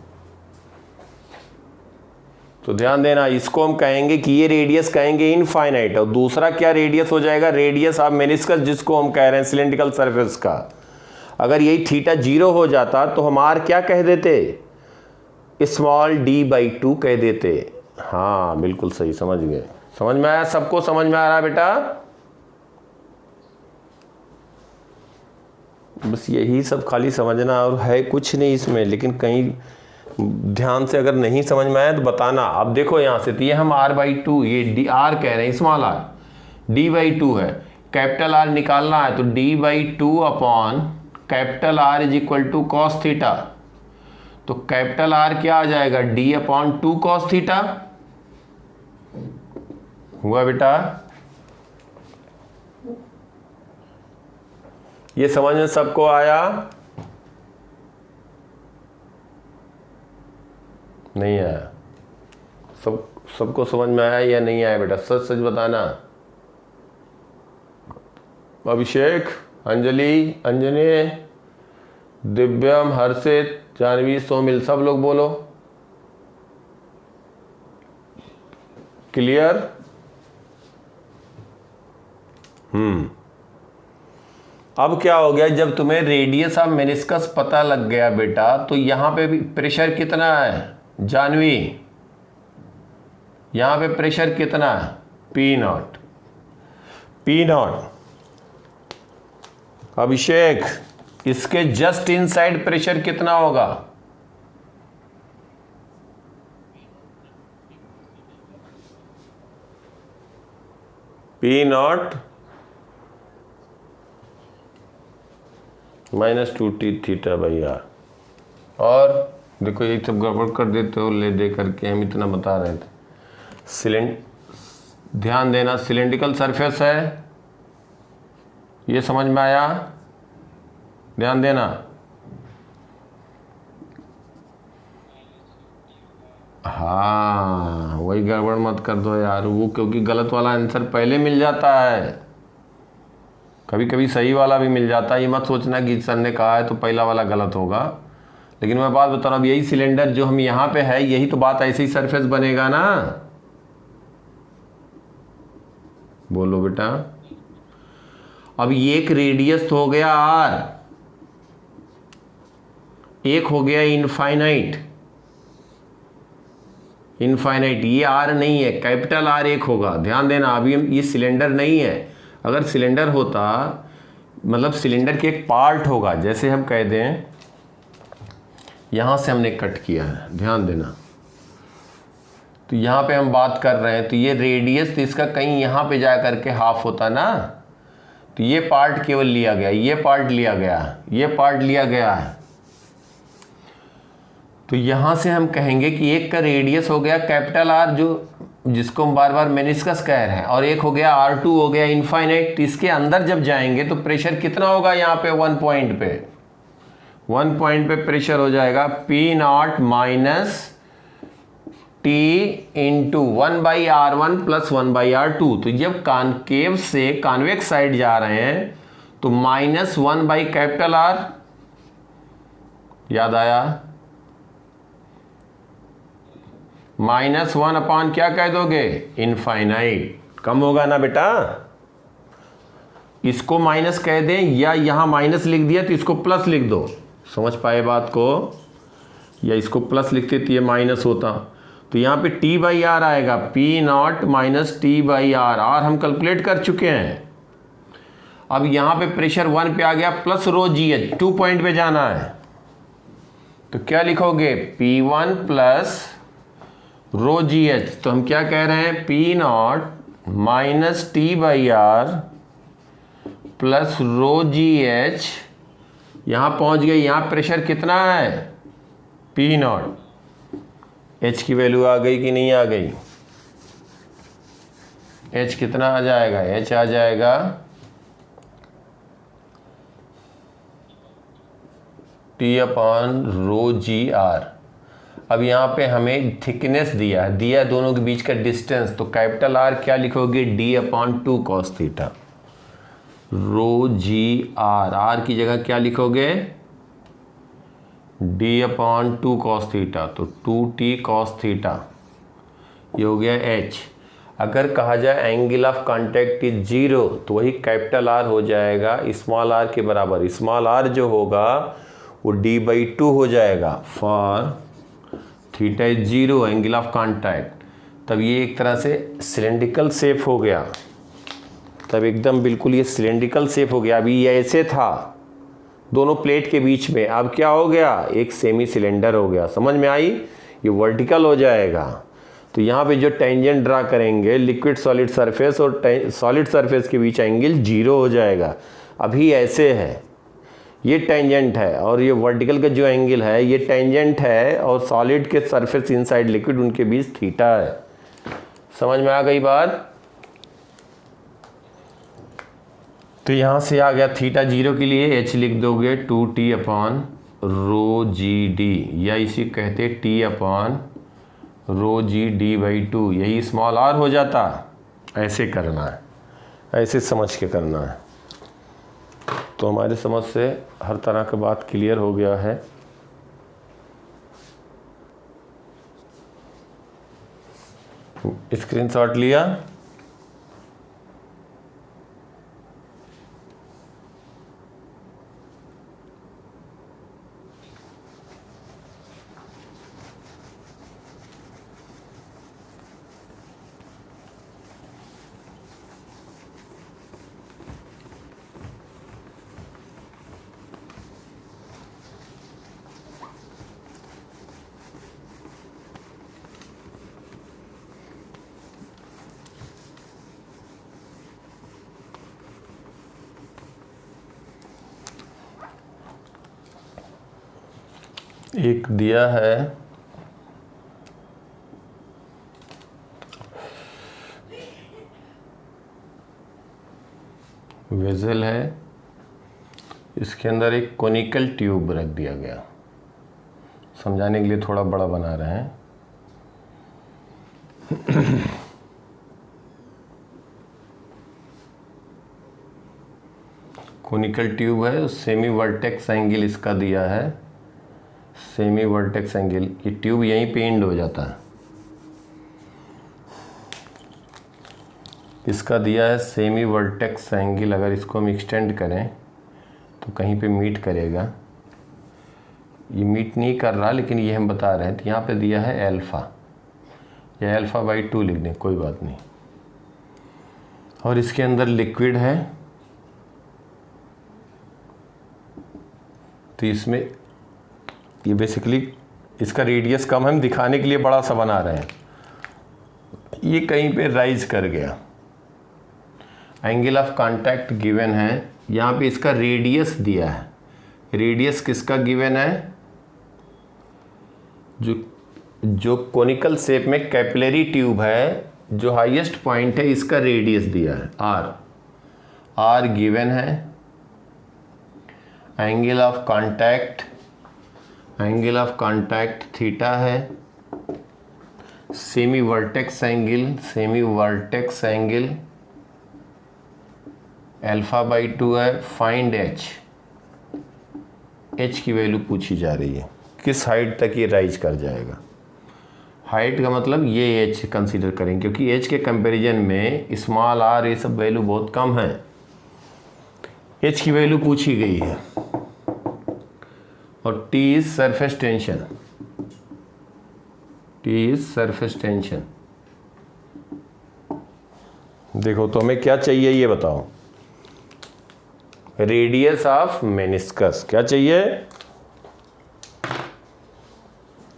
तो ध्यान देना, इसको हम कहेंगे कि ये रेडियस कहेंगे इनफाइनाइट, और दूसरा क्या रेडियस हो जाएगा, रेडियस ऑफ मेनिस्कस, जिसको हम कह रहे हैं सिलेंड्रिकल सरफेस का। अगर यही थीटा 0 हो जाता तो हम आर क्या कह देते, स्मॉल d/2 कह देते। हाँ बिल्कुल सही, समझ गए, समझ में आया, सबको समझ में आ रहा है बेटा। बस यही सब खाली समझना, और है कुछ नहीं इसमें, लेकिन कहीं ध्यान से अगर नहीं समझ में आया तो बताना। अब देखो यहाँ से, तो ये हम r/2, ये r कह रहे हैं, स्मॉल r, d/2 है, कैपिटल R निकालना है, तो d/2 upon capital R is equal to cos theta, तो कैपिटल R क्या आ जाएगा, d/2 कॉस थीटा, हुआ बेटा। ये समझ में सबको आया? नहीं आया? सबको समझ में आया या नहीं आया बेटा? सच सच बताना। अभिषेक, अंजलि, अंजनी, दिव्यम, हर्षित, जानवी, सोमिल, सब लोग बोलो। क्लियर? अब क्या हो गया, जब तुम्हें रेडियस ऑफ मेनिस्कस पता लग गया बेटा, तो यहां पे भी प्रेशर कितना है जानवी? यहां पे प्रेशर कितना है? P naught. P naught. Abhishek, इसके जस्ट इनसाइड प्रेशर कितना होगा? P naught -2t theta by R. और देखो ये सब गड़बड़ कर देते हो ले दे करके, हम इतना बता रहे थे। ध्यान देना, सिलेंड्रिकल सरफेस है, ये समझ में आया? ध्यान देना। हाँ, वही गड़बड़ मत कर दो यार, वो क्योंकि गलत वाला आंसर पहले मिल जाता है, कभी कभी सही वाला भी मिल जाता है। ये मत सोचना कि सर ने कहा है तो पहला वाला गलत होगा। लेकिन मैं बात बता रहा हूँ, यही सिलेंडर जो हम यहाँ पे है, यही तो बात, ऐसे ही सरफेस बनेगा ना। बोलो बेटा। अब ये एक रेडियस तो हो गया आर, एक हो गया इनफाइनाइट। इनफाइनाइट ये आर नहीं है, कैपिटल आर एक होगा। ध्यान देना, अभी ये सिलेंडर नहीं है। अगर सिलेंडर होता, मतलब सिलेंडर के एक पार्ट होगा, जैसे हम कह दें यहां से हमने कट किया है, ध्यान देना, तो यहां पे हम बात कर रहे हैं, तो ये रेडियस तो इसका कहीं यहां पे जा करके हाफ होता ना, तो ये पार्ट केवल लिया गया, ये पार्ट लिया गया, ये पार्ट लिया गया है। तो यहां से हम कहेंगे कि एक का रेडियस हो गया कैपिटल आर, जो जिसको हम बार बार मेनिस्कस कह रहे हैं, और एक हो गया R2 हो गया इनफाइनाइट। तो इसके अंदर जब जाएंगे तो प्रेशर कितना होगा? यहाँ पे 1 पॉइंट पे प्रेशर हो जाएगा P not minus T into 1/R1 plus 1/R2। तो जब कॉनकेव से कॉन्वेक्स साइड जा रहे हैं तो -1/R, याद आया? -1 अपॉन क्या कह दोगे? इनफाइनाइट। कम होगा ना बेटा? इसको माइनस कह दें या यहां माइनस लिख दिया तो इसको प्लस लिख दो। समझ पाए बात को? या इसको प्लस लिखते तो ये माइनस होता। तो यहां पे T/R आएगा, P not minus T/R। R हम कैलकुलेट कर चुके हैं। अब यहां पे प्रेशर 1 पे आ गया, प्लस रो GH, 2 पॉइंट पे जाना है, तो क्या लिखोगे? P1 प्लस रो GH। तो हम क्या कह रहे हैं? P not minus T/R plus row GH। यहां पहुंच गए, यहां प्रेशर कितना है? P not. H की वैल्यू आ गई कि नहीं आ गई? H कितना आ जाएगा? H आ जाएगा T/ρgr। अब यहाँ पे हमें थिकनेस दिया दोनों के बीच का डिस्टेंस, तो कैपिटल आर क्या लिखोगे? D/2 cos theta. ρgr, are की जगह क्या लिखोगे? D/2 cos थीटा, तो 2t cos थीटा। ये हो गया H। अगर कहा जाए एंगल ऑफ कांटेक्ट इज 0, तो वही कैपिटल आर हो जाएगा स्मॉल आर के बराबर। स्मॉल आर जो होगा वो D/2 हो जाएगा for theta is 0 angle of contact. तब ये एक तरह से सिलेंड्रिकल शेप हो गया, तब एकदम बिल्कुल ये सिलेंड्रिकल शेप हो गया। अभी ये ऐसे था दोनों प्लेट के बीच में, अब क्या हो गया? एक सेमी सिलेंडर हो गया। समझ में आई? ये वर्टिकल हो जाएगा। तो यहाँ पे जो टेंजेंट ड्रा करेंगे लिक्विड सॉलिड सरफेस और सॉलिड सरफेस के बीच एंगल 0 हो जाएगा। अभी ऐसे है, ये टेंजेंट है, और ये वर्टिकल का जो एंगल है ये टेंजेंट है, और सॉलिड के सरफेस इनसाइड लिक्विड उनके बीच थीटा है। समझ में आ गई बात? तो यहाँ से आ गया थीटा 0 के लिए h लिख दोगे 2t upon rho G D, या इसी कहते t upon rho G D by 2, यही स्मॉल r हो जाता। ऐसे करना है, ऐसे समझ के करना है। तो हमारे समझ से हर तरह की बात क्लियर हो गया है। स्क्रीनशॉट लिया? एक दिया है वेजल है, इसके अंदर एक कोनिकल ट्यूब रख दिया गया। समझाने के लिए थोड़ा बड़ा बना रहे हैं। कोनिकल ट्यूब है, सेमी वर्टेक्स एंगल इसका दिया है, सेमी वर्टेक्स एंगल। ये ट्यूब यहीं पे एंड हो जाता है। इसका दिया है सेमी वर्टेक्स एंगल, अगर इसको हम एक्सटेंड करें तो कहीं पे मीट करेगा। ये मीट नहीं कर रहा, लेकिन ये हम बता रहे हैं। तो यहाँ पे दिया है अल्फ़ा, या अल्फ़ा बाई 2 लिख दें, कोई बात नहीं। और इसके अंदर लिक्विड है, तो इसमें ये बेसिकली इसका रेडियस कम है, हम दिखाने के लिए बड़ा सा बना रहे हैं। ये कहीं पे राइज कर गया, एंगल ऑफ कांटेक्ट गिवन है। यहाँ पे इसका रेडियस दिया है। रेडियस किसका गिवन है? जो कोनिकल शेप में कैपिलरी ट्यूब है, जो हाईएस्ट पॉइंट है, इसका रेडियस दिया है आर गिवन है। एंगल ऑफ कांटेक्ट थीटा है। Semi vertex angle alpha by 2 है। फाइंड एच की वैल्यू पूछी जा रही है, किस हाइट तक ये राइज कर जाएगा। हाइट का मतलब ये एच कंसीडर करें, क्योंकि एच के कंपैरिजन में स्मॉल आर ये सब वैल्यू बहुत कम है। एच की वैल्यू पूछी गई है। और टी इज सरफेस टेंशन। देखो तो हमें क्या चाहिए ये बताओ। रेडियस ऑफ मेनिस्कस, क्या चाहिए?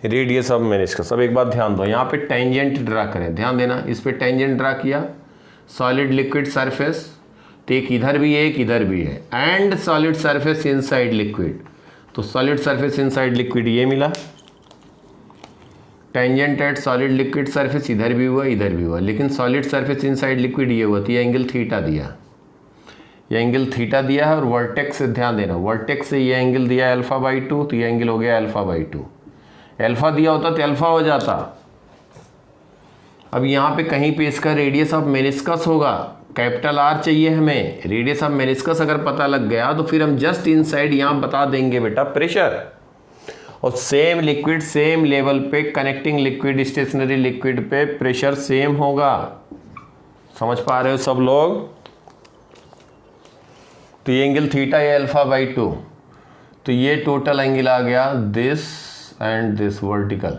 Radius of meniscus. अब एक बात ध्यान दो, यहाँ पे टेंजेंट ड्रा करें, ध्यान देना। इस पे टेंजेंट ड्रा किया, सॉलिड लिक्विड सरफेस, तो एक इधर भी है, एक इधर भी है, and solid surface inside liquid. तो सॉलिड सरफेस इनसाइड लिक्विड ये मिला। Tangent at solid liquid surface इधर भी हुआ, इधर भी हुआ, लेकिन सॉलिड सरफेस इनसाइड लिक्विड ये हुआ, तो ये एंगल थीटा दिया। ये एंगल थीटा दिया है। और वर्टेक्स से ध्यान देना, वर्टेक्स से ये एंगल दिया है अल्फा बाई 2, तो ये एंगल हो गया अल्फा बाई 2। अल्फा दिया होता तो अल्फा हो जाता। अब यहाँ पे कहीं पे इसका रेडियस ऑफ मेनिस्कस होगा, कैपिटल आर चाहिए हमें। रेडियस ऑफ मेनिस्कस अगर पता लग गया तो फिर हम जस्ट इनसाइड यहाँ बता देंगे बेटा प्रेशर। और सेम लिक्विड सेम लेवल पे, कनेक्टिंग लिक्विड स्टेशनरी लिक्विड पे प्रेशर सेम होगा। समझ पा रहे हो सब लोग? तो ये एंगल थीटा है अल्फा बाई 2, तो ये टोटल एंगल आ गया दिस एंड दिस वर्टिकल।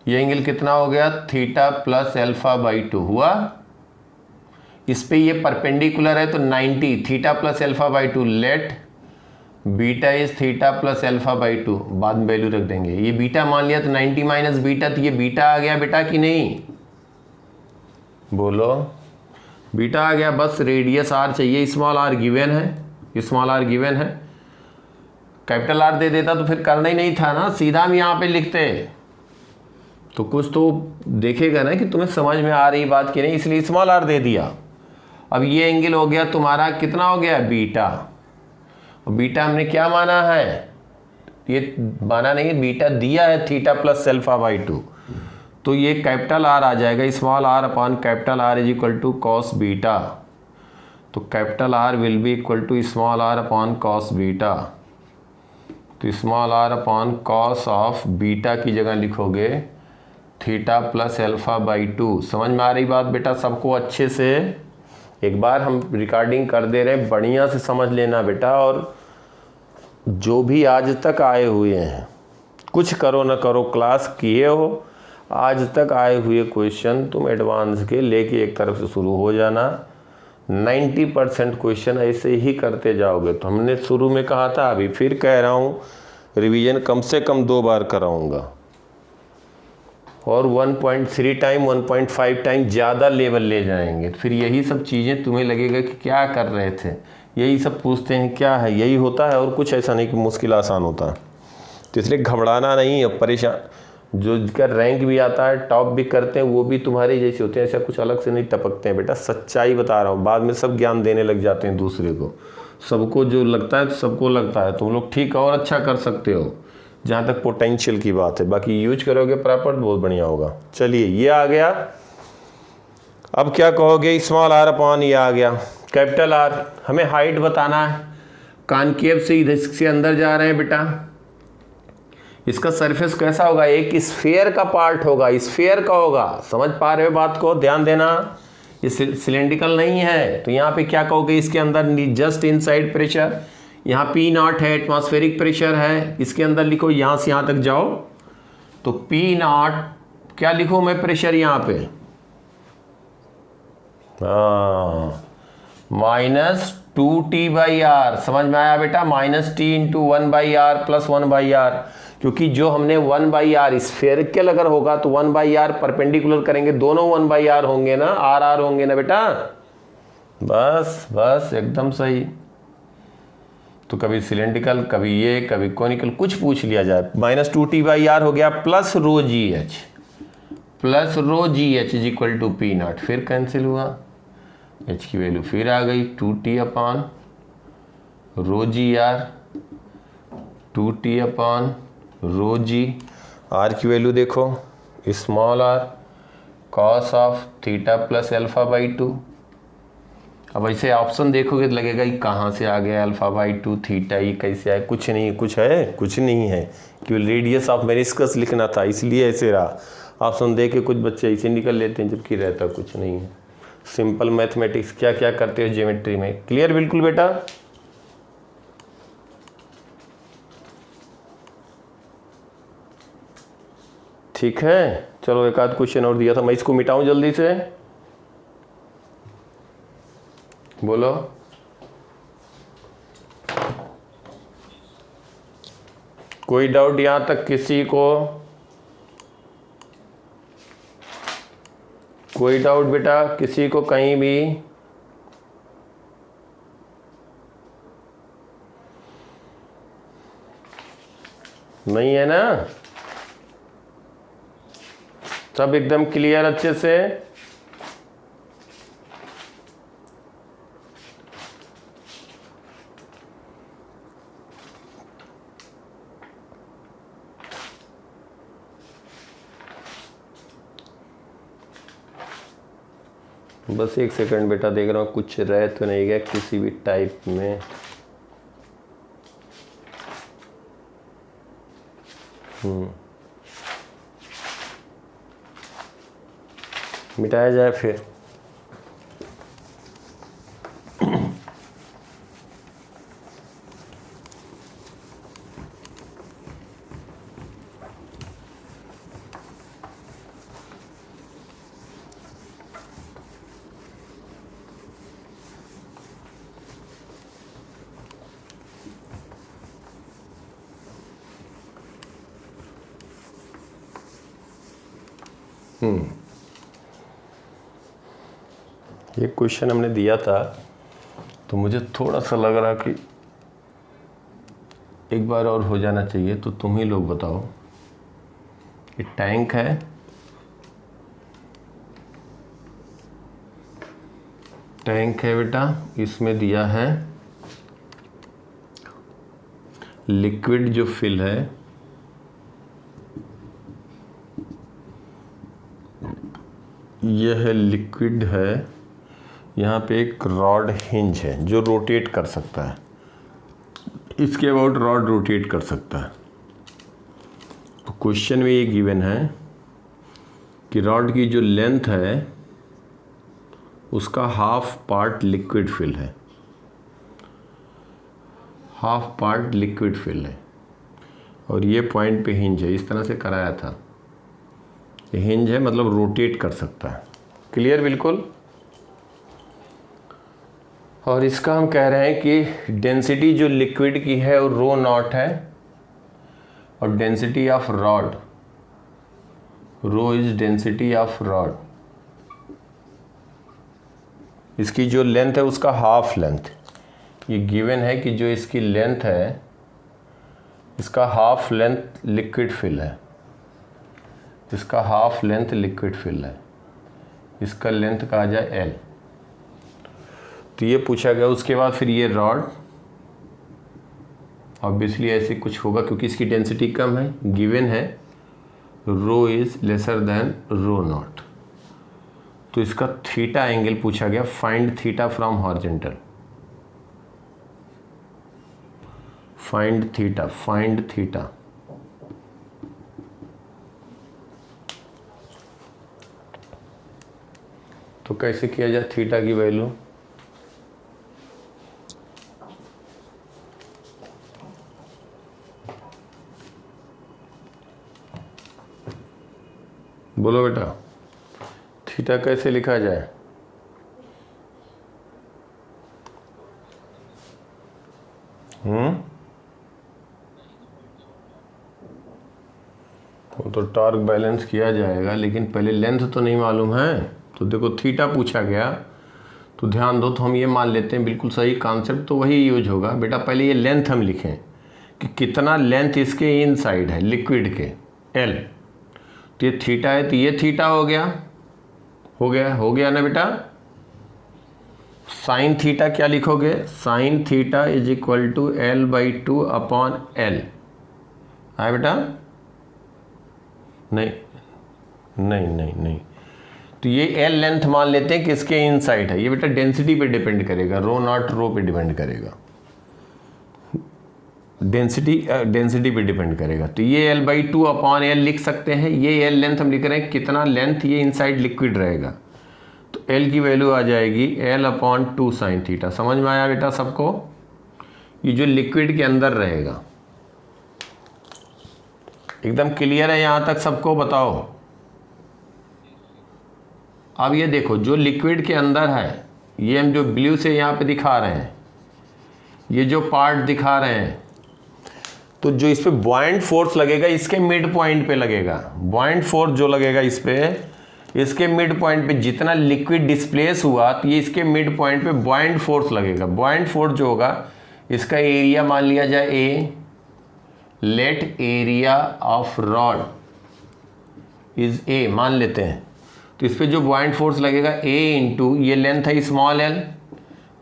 ये एंगल कितना हो गया? थीटा प्लस अल्फा बाई 2 हुआ। इस पे ये परपेंडिकुलर है तो 90, theta plus alpha by 2। Let beta is theta plus alpha by 2, बाद में वैल्यू रख देंगे। ये बीटा मान लिया तो 90 माइनस बीटा, तो ये बीटा आ गया बेटा कि नहीं? बोलो, बीटा आ गया। बस रेडियस आर चाहिए, स्मॉल आर गिवन है, कैपिटल आर दे देता तो फिर करना ही नहीं था ना, सीधा हम यहाँ पे लिखते। तो कुछ तो देखेगा ना कि तुम्हें समझ में आ रही बात कि नहीं, इसलिए स्मॉल आर दे दिया। अब ये एंगल हो गया तुम्हारा कितना हो गया बीटा, और बीटा हमने क्या माना है, ये माना नहीं, बीटा दिया है थीटा प्लस अल्फा बाई 2, तो ये कैपिटल आर आ जाएगा, small r upon capital R is equal to cos beta, तो capital R will be equal to small r upon cos beta, तो small r upon cos of beta की जगह लिखोगे थीटा प्लस अल्फा बाई 2। समझ में आ रही बात बेटा सबको अच्छे से? एक बार हम रिकॉर्डिंग कर दे रहे हैं, बढ़िया से समझ लेना बेटा, और जो भी आज तक आए हुए हैं, कुछ करो ना करो क्लास किए हो, आज तक आए हुए क्वेश्चन तुम एडवांस के लेके एक तरफ से शुरू हो जाना, 90% क्वेश्चन ऐसे ही करते जाओगे। तो हमने शुरू में कहा था, अभी फिर कह रहा हूँ, रिवीजन कम से कम 2 बार कराऊंगा, और 1.3 टाइम 1.5 टाइम ज़्यादा लेवल ले जाएंगे। फिर यही सब चीज़ें तुम्हें लगेगा कि क्या कर रहे थे, यही सब पूछते हैं क्या है, यही होता है, और कुछ ऐसा नहीं कि मुश्किल आसान होता है। तो इसलिए घबराना नहीं है, परेशान, जो जिसका रैंक भी आता है, टॉप भी करते हैं, वो भी तुम्हारे जैसे होते हैं, ऐसा कुछ अलग से नहीं टपकते हैं बेटा, सच्चाई बता रहा हूँ। बाद में सब ज्ञान देने लग जाते हैं दूसरे को, सबको जो लगता है सबको लगता है, तुम लोग ठीक और अच्छा कर सकते हो जहाँ तक पोटेंशियल की बात है, बाकी यूज करोगे प्रॉपर बहुत बढ़िया होगा। चलिए ये आ गया, अब क्या कहोगे, स्मॉल आर अपॉन ये आ गया कैपिटल आर, हमें हाइट बताना है, कॉनकेव से इधर से अंदर जा रहे हैं बेटा, इसका सरफेस कैसा होगा, एक स्फीयर का पार्ट होगा, स्फीयर का होगा, समझ पा रहे हो बात को, ध्यान देना, ये सिलेंड्रिकल नहीं है। तो यहाँ पे क्या कहोगे, इसके अंदर जस्ट इनसाइड प्रेशर, यहाँ पी नॉट है, एटमॉस्फेरिक प्रेशर है, इसके अंदर लिखो, यहाँ से यहाँ तक जाओ तो पी नॉट, क्या लिखो मैं प्रेशर यहाँ पे, -2T/R, समझ में आया बेटा, -T into 1/R plus 1/R, क्योंकि जो हमने 1/R स्फेरिकल अगर होगा तो 1/R परपेंडिकुलर करेंगे, दोनों 1/R होंगे ना, R होंगे ना बेटा, बस बस एकदम सही। तो कभी सिलेंड्रिकल, कभी ये, कभी कॉनिकल, कुछ पूछ लिया जाए, -2T/R हो गया plus rho G H, plus rho G H is equal to P not, फिर कैंसिल हुआ, एच की वैल्यू फिर आ गई 2T upon rho G R, 2T upon rho G, R की वैल्यू देखो small R cos of theta plus alpha by 2। अब ऐसे ऑप्शन देखोगे तो लगेगा कि कहाँ से आ गया अल्फा बाई 2, थीटा ये कैसे आए, कुछ नहीं, कुछ है, कुछ नहीं है, केवल रेडियस ऑफ मेनिस्कस लिखना था, इसलिए ऐसे रहा। ऑप्शन दे के कुछ बच्चे ऐसे निकल लेते हैं, जबकि रहता कुछ नहीं है। सिंपल मैथमेटिक्स क्या क्या करते हो ज्योमेट्री में, क्लियर बिल्कुल बेटा? ठीक है, चलो एक आध क्वेश्चन और दिया था, मैं इसको मिटाऊं जल्दी से, बोलो। कोई डाउट यहां तक किसी को? कोई डाउट बेटा किसी को कहीं भी? नहीं है ना? सब एकदम क्लियर अच्छे से? बस एक सेकंड बेटा, देख रहा हूँ कुछ रह तो नहीं गया किसी भी टाइप में। मिटाया जाए फिर। ये क्वेश्चन हमने दिया था तो मुझे थोड़ा सा लग रहा कि एक बार और हो जाना चाहिए। तो तुम ही लोग बताओ, ये टैंक है, टैंक है बेटा, इसमें दिया है लिक्विड जो फिल है, यह है लिक्विड है। यहाँ पे एक रॉड हिंज है जो रोटेट कर सकता है, इसके अबाउट रॉड रोटेट कर सकता है। तो क्वेश्चन में ये गिवन है कि रॉड की जो लेंथ है उसका हाफ पार्ट लिक्विड फिल है, हाफ पार्ट लिक्विड फिल है, और ये पॉइंट पे हिंज है। इस तरह से कराया था, ये हिंज है मतलब रोटेट कर सकता है। क्लियर बिल्कुल। और इसका हम कह रहे हैं कि डेंसिटी जो लिक्विड की है वो रो नॉट है, और density of rod, rho is density of rod. इसकी जो लेंथ है उसका हाफ लेंथ, ये गिवन है कि जो इसकी लेंथ है इसका हाफ लेंथ लिक्विड फिल है, इसका हाफ लेंथ लिक्विड फिल है, इसका लेंथ कहा जाए एल। तो ये पूछा गया। उसके बाद फिर ये रॉड, ऑब्वियसली ऐसे कुछ होगा क्योंकि इसकी डेंसिटी कम है, गिवन है rho is lesser than rho naught. तो इसका थीटा एंगल पूछा गया, find theta from horizontal, find theta, find theta. तो कैसे किया जाए थीटा की वैल्यू? बोलो बेटा, थीटा कैसे लिखा जाए? वो तो टॉर्क बैलेंस किया जाएगा, लेकिन पहले लेंथ तो नहीं मालूम है। तो देखो थीटा पूछा गया तो ध्यान दो, तो हम ये मान लेते हैं बिल्कुल सही कॉन्सेप्ट, तो वही यूज होगा बेटा। पहले ये लेंथ हम लिखें कि कितना लेंथ इसके इनसाइड है लिक्विड के, एल। तो ये थीटा है, तो ये थीटा हो गया, हो गया ना बेटा। साइन थीटा क्या लिखोगे? Sine theta is equal to L/2 upon L. है बेटा? नहीं। तो ये एल लेंथ मान लेते हैं कि इसके इनसाइड है। ये बेटा डेंसिटी पे डिपेंड करेगा, रो नॉट रो पे डिपेंड करेगा, डेंसिटी पे डिपेंड करेगा। तो ये L/2 अपॉन एल लिख सकते हैं। ये एल लेंथ हम लिख रहे हैं, कितना लेंथ ये इनसाइड लिक्विड रहेगा। तो एल की वैल्यू आ जाएगी L/2 साइन थीटा। समझ में आया बेटा सबको? ये जो लिक्विड के अंदर रहेगा, एकदम क्लियर है यहाँ तक सबको? बताओ। अब ये देखो, जो लिक्विड के अंदर है, ये हम जो ब्लू से यहाँ पे दिखा रहे हैं, ये जो पार्ट दिखा रहे हैं, तो जो इस पे बॉइंट फोर्स लगेगा इसके मिड पॉइंट पे लगेगा। बॉइंट फोर्स जो लगेगा इस पे, इसके मिड पॉइंट पे, जितना लिक्विड डिस्प्लेस हुआ तो ये इसके मिड पॉइंट पे बॉइंट फोर्स लगेगा। बॉइंट फोर्स जो होगा, इसका एरिया मान लिया जाए A. Let area of rod is A मान लेते हैं। तो इस पे जो बॉइंट फोर्स लगेगा ए इंटू, ये लेंथ है small L,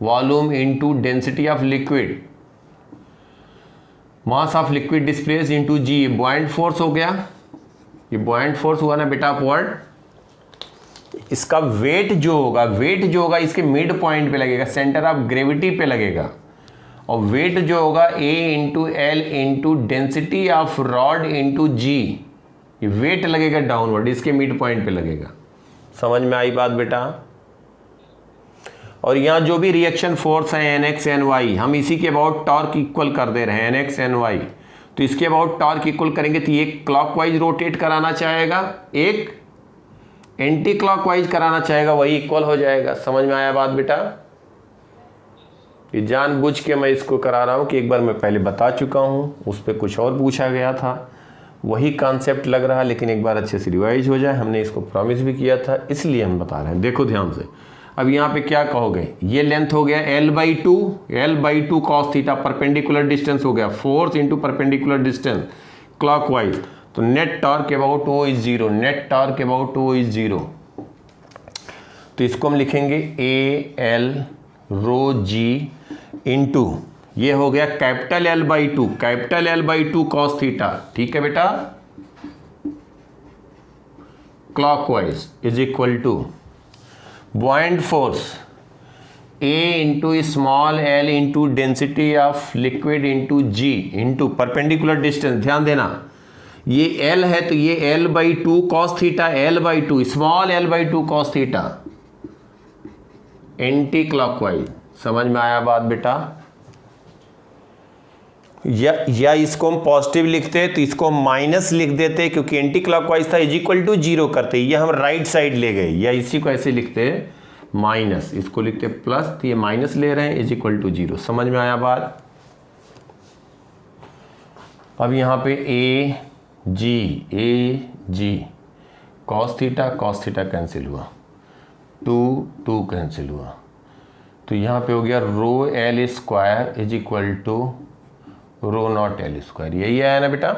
volume into density of liquid, mass of liquid displace into G, buoyant force हो गया। ये बॉइंट फोर्स हुआ ना बेटा अपवर्ड। इसका वेट जो होगा इसके मिड पॉइंट पे लगेगा, सेंटर ऑफ ग्रेविटी पे लगेगा। और वेट जो होगा A into L into density of rod into जी, ये वेट लगेगा डाउनवर्ड, इसके मिड पॉइंट पे लगेगा। समझ में आई बात बेटा? और यहाँ जो भी रिएक्शन फोर्स है NX NY, हम इसी के अबाउट टॉर्क इक्वल कर दे रहे हैं, NX NY। तो इसके अबाउट टॉर्क इक्वल करेंगे तो एक क्लॉकवाइज रोटेट कराना चाहेगा, एक एंटी क्लॉकवाइज कराना चाहेगा, वही इक्वल हो जाएगा। समझ में आया बात बेटा? ये जानबूझ के मैं इसको करा रहा हूँ कि एक बार मैं पहले बता चुका हूँ, उस पर कुछ और पूछा गया था, वही कॉन्सेप्ट लग रहा है, लेकिन एक बार अच्छे से रिवाइज हो जाए। हमने इसको प्रॉमिस भी किया था, इसलिए हम बता रहे हैं। देखो ध्यान से, अब यहाँ पे क्या कहोगे? ये लेंथ हो गया L/2 cos theta, perpendicular distance हो गया, force into perpendicular distance clockwise. तो net torque about O is 0, net torque about O is 0। तो इसको हम लिखेंगे A L row ji into, ये हो गया capital L by two, capital L by two cos theta, ठीक है बेटा, clockwise is equal to buoyant force A into small L into density of liquid into G into perpendicular distance. ध्यान देना ये L है तो ये L by two cos theta, L by two small L by two cos theta, anticlockwise. समझ में आया बात बेटा? या इसको हम पॉजिटिव लिखते तो इसको माइनस लिख देते क्योंकि एंटी क्लॉकवाइज था, इज इक्वल टू जीरो करते, ये हम राइट साइड ले गए, या इसी को ऐसे लिखते माइनस, इसको लिखते प्लस, तो ये माइनस ले रहे हैं, इज इक्वल टू जीरो। समझ में आया बात? अब यहाँ पे A G cos theta cancel हुआ, टू कैंसिल हुआ, तो यहाँ पे हो गया rho L square is equal to rho naught L square. यही आया ना बेटा?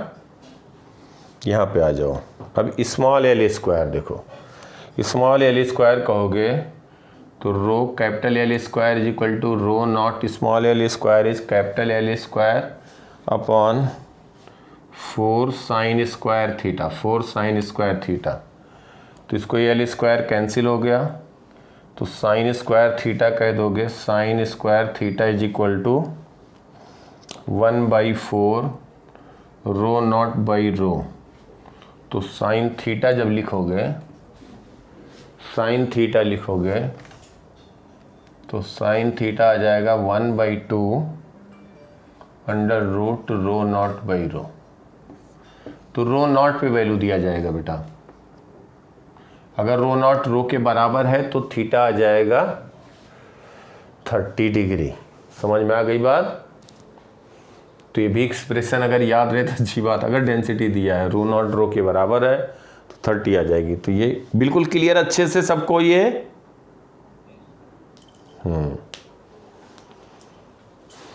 यहाँ पे आ जाओ। अब स्मॉल एल स्क्वायर देखो, स्मॉल एल स्क्वायर कहोगे तो rho capital L square is equal to rho naught small L square is capital L square upon 4 sine square theta, तो इसको एल स्क्वायर कैंसिल हो गया, तो साइन स्क्वायर थीटा कह दोगे, sine square theta is equal to 1/4 rho not by rho. तो साइन थीटा जब लिखोगे तो साइन थीटा आ जाएगा 1/2 under root rho not by rho. तो रो नॉट पे वैल्यू दिया जाएगा बेटा, अगर रो नॉट रो के बराबर है तो थीटा आ जाएगा 30 डिग्री। समझ में आ गई बात? तो ये भी एक्सप्रेशन अगर याद रहे तो अच्छी बात, अगर डेंसिटी दिया है रो नॉट रो के बराबर है तो 30 आ जाएगी। तो ये बिल्कुल क्लियर अच्छे से सबको ये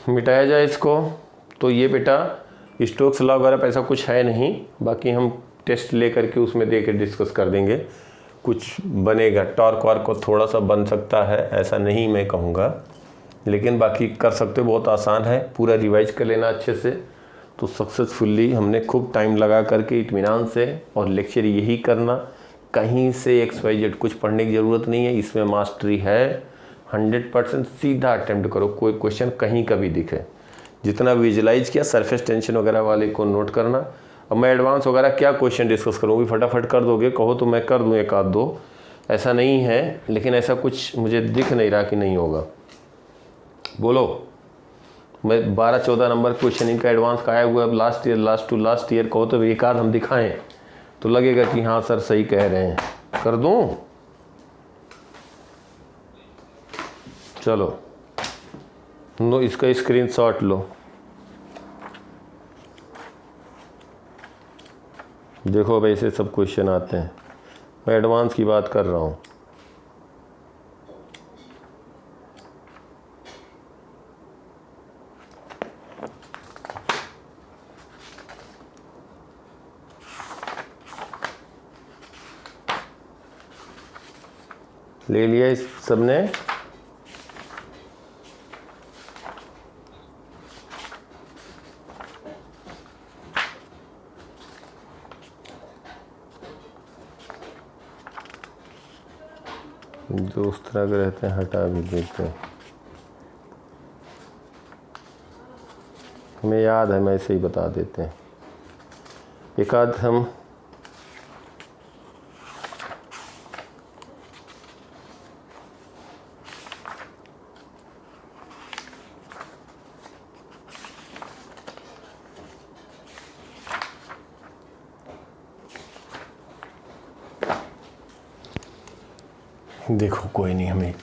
मिटाया जाए इसको। तो ये बेटा स्टोक्स लॉ वगैरह ऐसा कुछ है नहीं, बाकी हम टेस्ट ले करके उसमें दे के डिस्कस कर देंगे, कुछ बनेगा। टॉर्क वार्क को थोड़ा सा बन सकता है, ऐसा नहीं मैं कहूँगा, लेकिन बाकी कर सकते हो, बहुत आसान है, पूरा रिवाइज कर लेना अच्छे से। तो सक्सेसफुली हमने खूब टाइम लगा करके इत्मीनान से, और लेक्चर यही करना, कहीं से XYZ कुछ पढ़ने की ज़रूरत नहीं है, इसमें मास्टरी है 100%। सीधा अटेम्प्ट करो, कोई क्वेश्चन कहीं का भी दिखे, जितना विजुलाइज किया सरफेस टेंशन वगैरह वाले को नोट करना। अब मैं एडवांस वगैरह क्या क्वेश्चन डिस्कस करूँ, भी फटाफट कर दोगे, कहो तो मैं कर दूँ एक आध दो, ऐसा नहीं है, लेकिन ऐसा कुछ मुझे दिख नहीं रहा कि नहीं होगा। बोलो, मैं 12-14 नंबर क्वेश्चन इनका एडवांस का आया हुआ है, लास्ट ईयर कहो तो एक आध हम दिखाएं तो लगेगा कि हाँ सर सही कह रहे हैं, कर दूं? चलो लो इसका स्क्रीनशॉट लो, देखो अब ऐसे सब क्वेश्चन आते हैं, मैं एडवांस की बात कर रहा हूँ। ले लिया इस सबने? जो उस तरह के रहते हैं हटा भी देते हैं, हमें याद है, मैं ऐसे ही बता देते हैं। एक आध हम देखो, कोई नहीं, हमें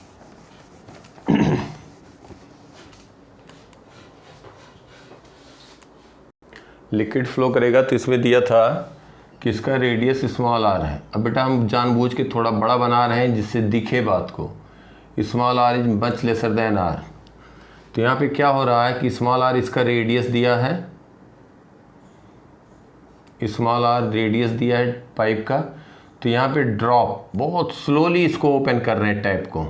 लिक्विड फ्लो करेगा तो इसमें दिया था कि इसका रेडियस स्मॉल आर है। अब बेटा हम जानबूझ के थोड़ा बड़ा बना रहे हैं जिससे दिखे बात को, small are is much lesser than R. तो यहाँ पे क्या हो रहा है कि स्मॉल आर इसका रेडियस दिया है, स्मॉल आर रेडियस दिया है पाइप का, तो यहाँ पे ड्रॉप, बहुत स्लोली इसको ओपन कर रहे हैं टैप को,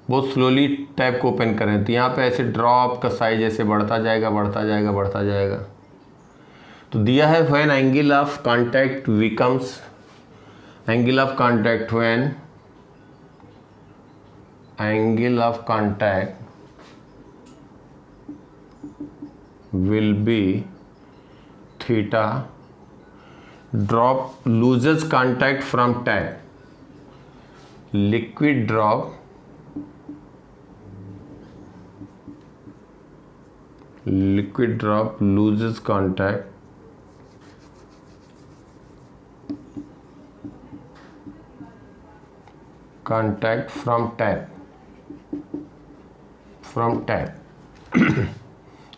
बहुत स्लोली टैप को ओपन कर रहे हैं। तो यहाँ पे ऐसे ड्रॉप का साइज ऐसे बढ़ता जाएगा बढ़ता जाएगा बढ़ता जाएगा। तो दिया है when angle of contact becomes, angle of contact when angle of contact will be theta, drop loses contact from tap, liquid drop loses contact from tap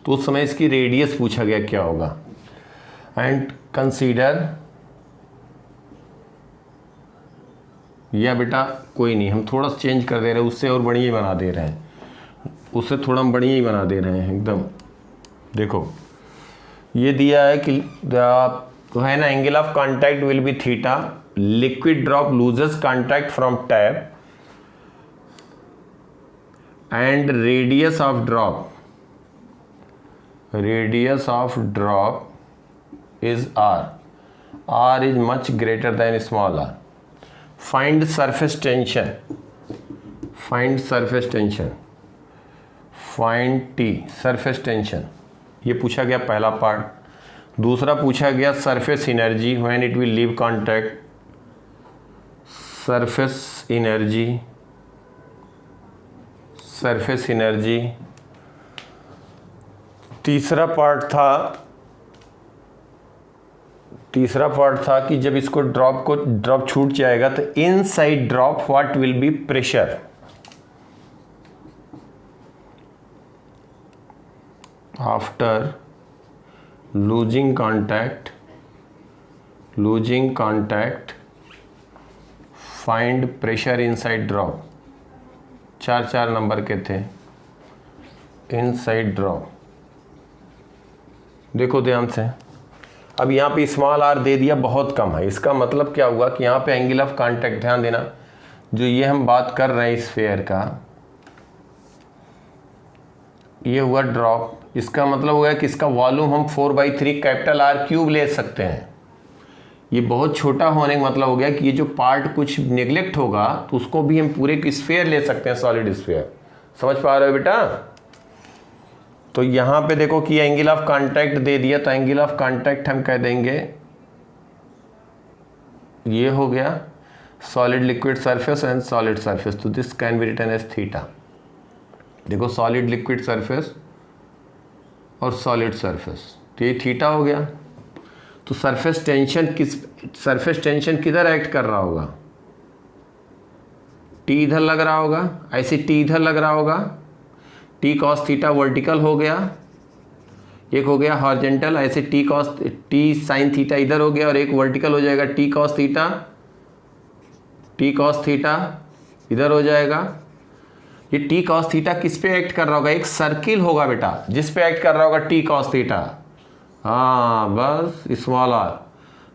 तो उस समय इसकी रेडियस पूछा गया क्या होगा। एंड कंसीडर, या बेटा कोई नहीं, हम थोड़ा सा चेंज कर दे रहे हैं, उससे और बढ़िया ही बना दे रहे हैं, उससे थोड़ा हम बढ़िया ही बना दे रहे हैं एकदम। देखो ये दिया है कि तो है ना, angle of contact will be theta, liquid drop loses contact from tap and radius of drop is r. R is much greater than small r. Find surface tension. Find T, surface tension. ये पूछा गया पहला पार्ट। दूसरा पूछा गया surface energy when it will leave contact. surface energy। तीसरा पार्ट था कि जब इसको ड्रॉप छूट जाएगा तो inside drop what will be pressure. After losing contact find pressure inside drop. 4 number के थे। इनसाइड ड्रॉप देखो ध्यान से, अब यहाँ पे स्मॉल आर दे दिया, बहुत कम है। इसका मतलब क्या हुआ कि यहाँ पे एंगल ऑफ कांटेक्ट, ध्यान देना, जो ये हम बात कर रहे हैं स्फीयर का, ये हुआ ड्रॉप। इसका मतलब हुआ कि इसका वॉल्यूम हम 4/3 कैपिटल आर क्यूब ले सकते हैं। ये बहुत छोटा होने का मतलब हो गया कि ये जो पार्ट कुछ नेग्लेक्ट होगा तो उसको भी हम पूरे की स्फीयर ले सकते हैं, सॉलिड स्फीयर। समझ पा रहे हो बेटा? तो यहाँ पे देखो कि एंगल ऑफ कांटेक्ट दे दिया, तो एंगल ऑफ कांटेक्ट हम कह देंगे ये हो गया solid liquid surface and solid surface. तो this can be written as theta. देखो सॉलिड लिक्विड सरफेस और सॉलिड सरफेस, तो ये थीटा हो गया। तो सरफेस टेंशन किधर एक्ट कर रहा होगा? टी इधर लग रहा होगा, ऐसे टी इधर लग रहा होगा, टी कॉस थीटा वर्टिकल हो गया, एक हो गया हॉरिजॉन्टल, ऐसे टी साइन थीटा इधर हो गया और एक वर्टिकल हो जाएगा टी कॉस थीटा इधर हो जाएगा। ये टी कॉस थीटा किस पे एक्ट कर रहा होगा? एक सर्किल होगा बेटा जिस पे एक्ट कर रहा होगा टी कॉस थीटा। हाँ बस स्मॉल आर।